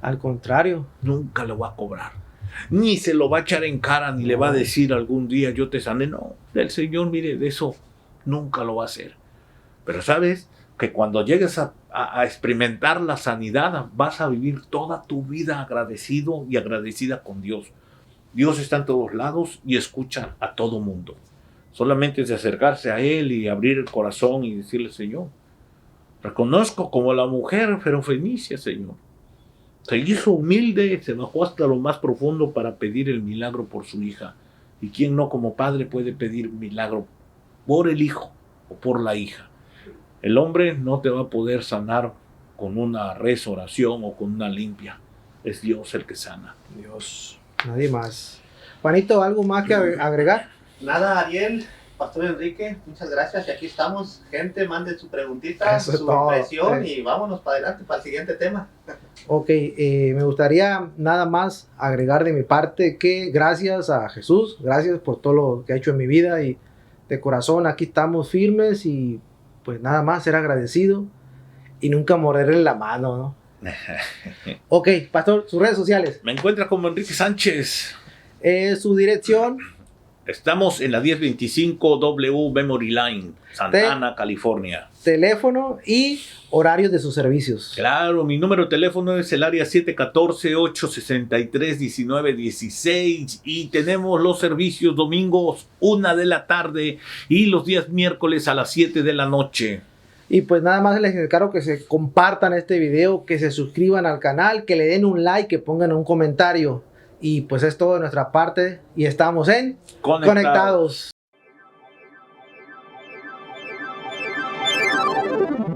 Al contrario. Nunca lo va a cobrar. Ni se lo va a echar en cara, ni le va a decir algún día yo te sané. No, el Señor, mire, de eso nunca lo va a hacer. Pero sabes que cuando llegues a experimentar la sanidad, vas a vivir toda tu vida agradecido y agradecida con Dios. Dios está en todos lados y escucha a todo mundo. Solamente es de acercarse a Él y abrir el corazón y decirle, Señor, reconozco como la mujer ferofenicia, Señor. Se hizo humilde, se bajó hasta lo más profundo para pedir el milagro por su hija. ¿Y quién no como padre puede pedir milagro por el hijo o por la hija? El hombre no te va a poder sanar con una rezo, oración o con una limpia. Es Dios el que sana. Dios, nadie más. Juanito, ¿algo más que agregar? Nada, Ariel, Pastor Enrique, muchas gracias. Y aquí estamos. Gente, manden su preguntita, Eso es su todo. impresión y vámonos para adelante, para el siguiente tema. Ok, me gustaría nada más agregar de mi parte que gracias a Jesús, gracias por todo lo que ha hecho en mi vida y de corazón aquí estamos firmes y pues nada más ser agradecido y nunca morderle la mano, ¿no? Ok, pastor, sus redes sociales. Me encuentra como Enrique Sánchez. Su dirección. Estamos en la 1025 W Memory Line, Santa Ana, California. Teléfono y horarios de sus servicios. Claro, mi número de teléfono es el área 714-863-1916 y tenemos los servicios domingos 1 de la tarde y los días miércoles a las 7 de la noche. Y pues nada más les encargo que se compartan este video, que se suscriban al canal, que le den un like, que pongan un comentario. Y pues es todo de nuestra parte y estamos en Conectados.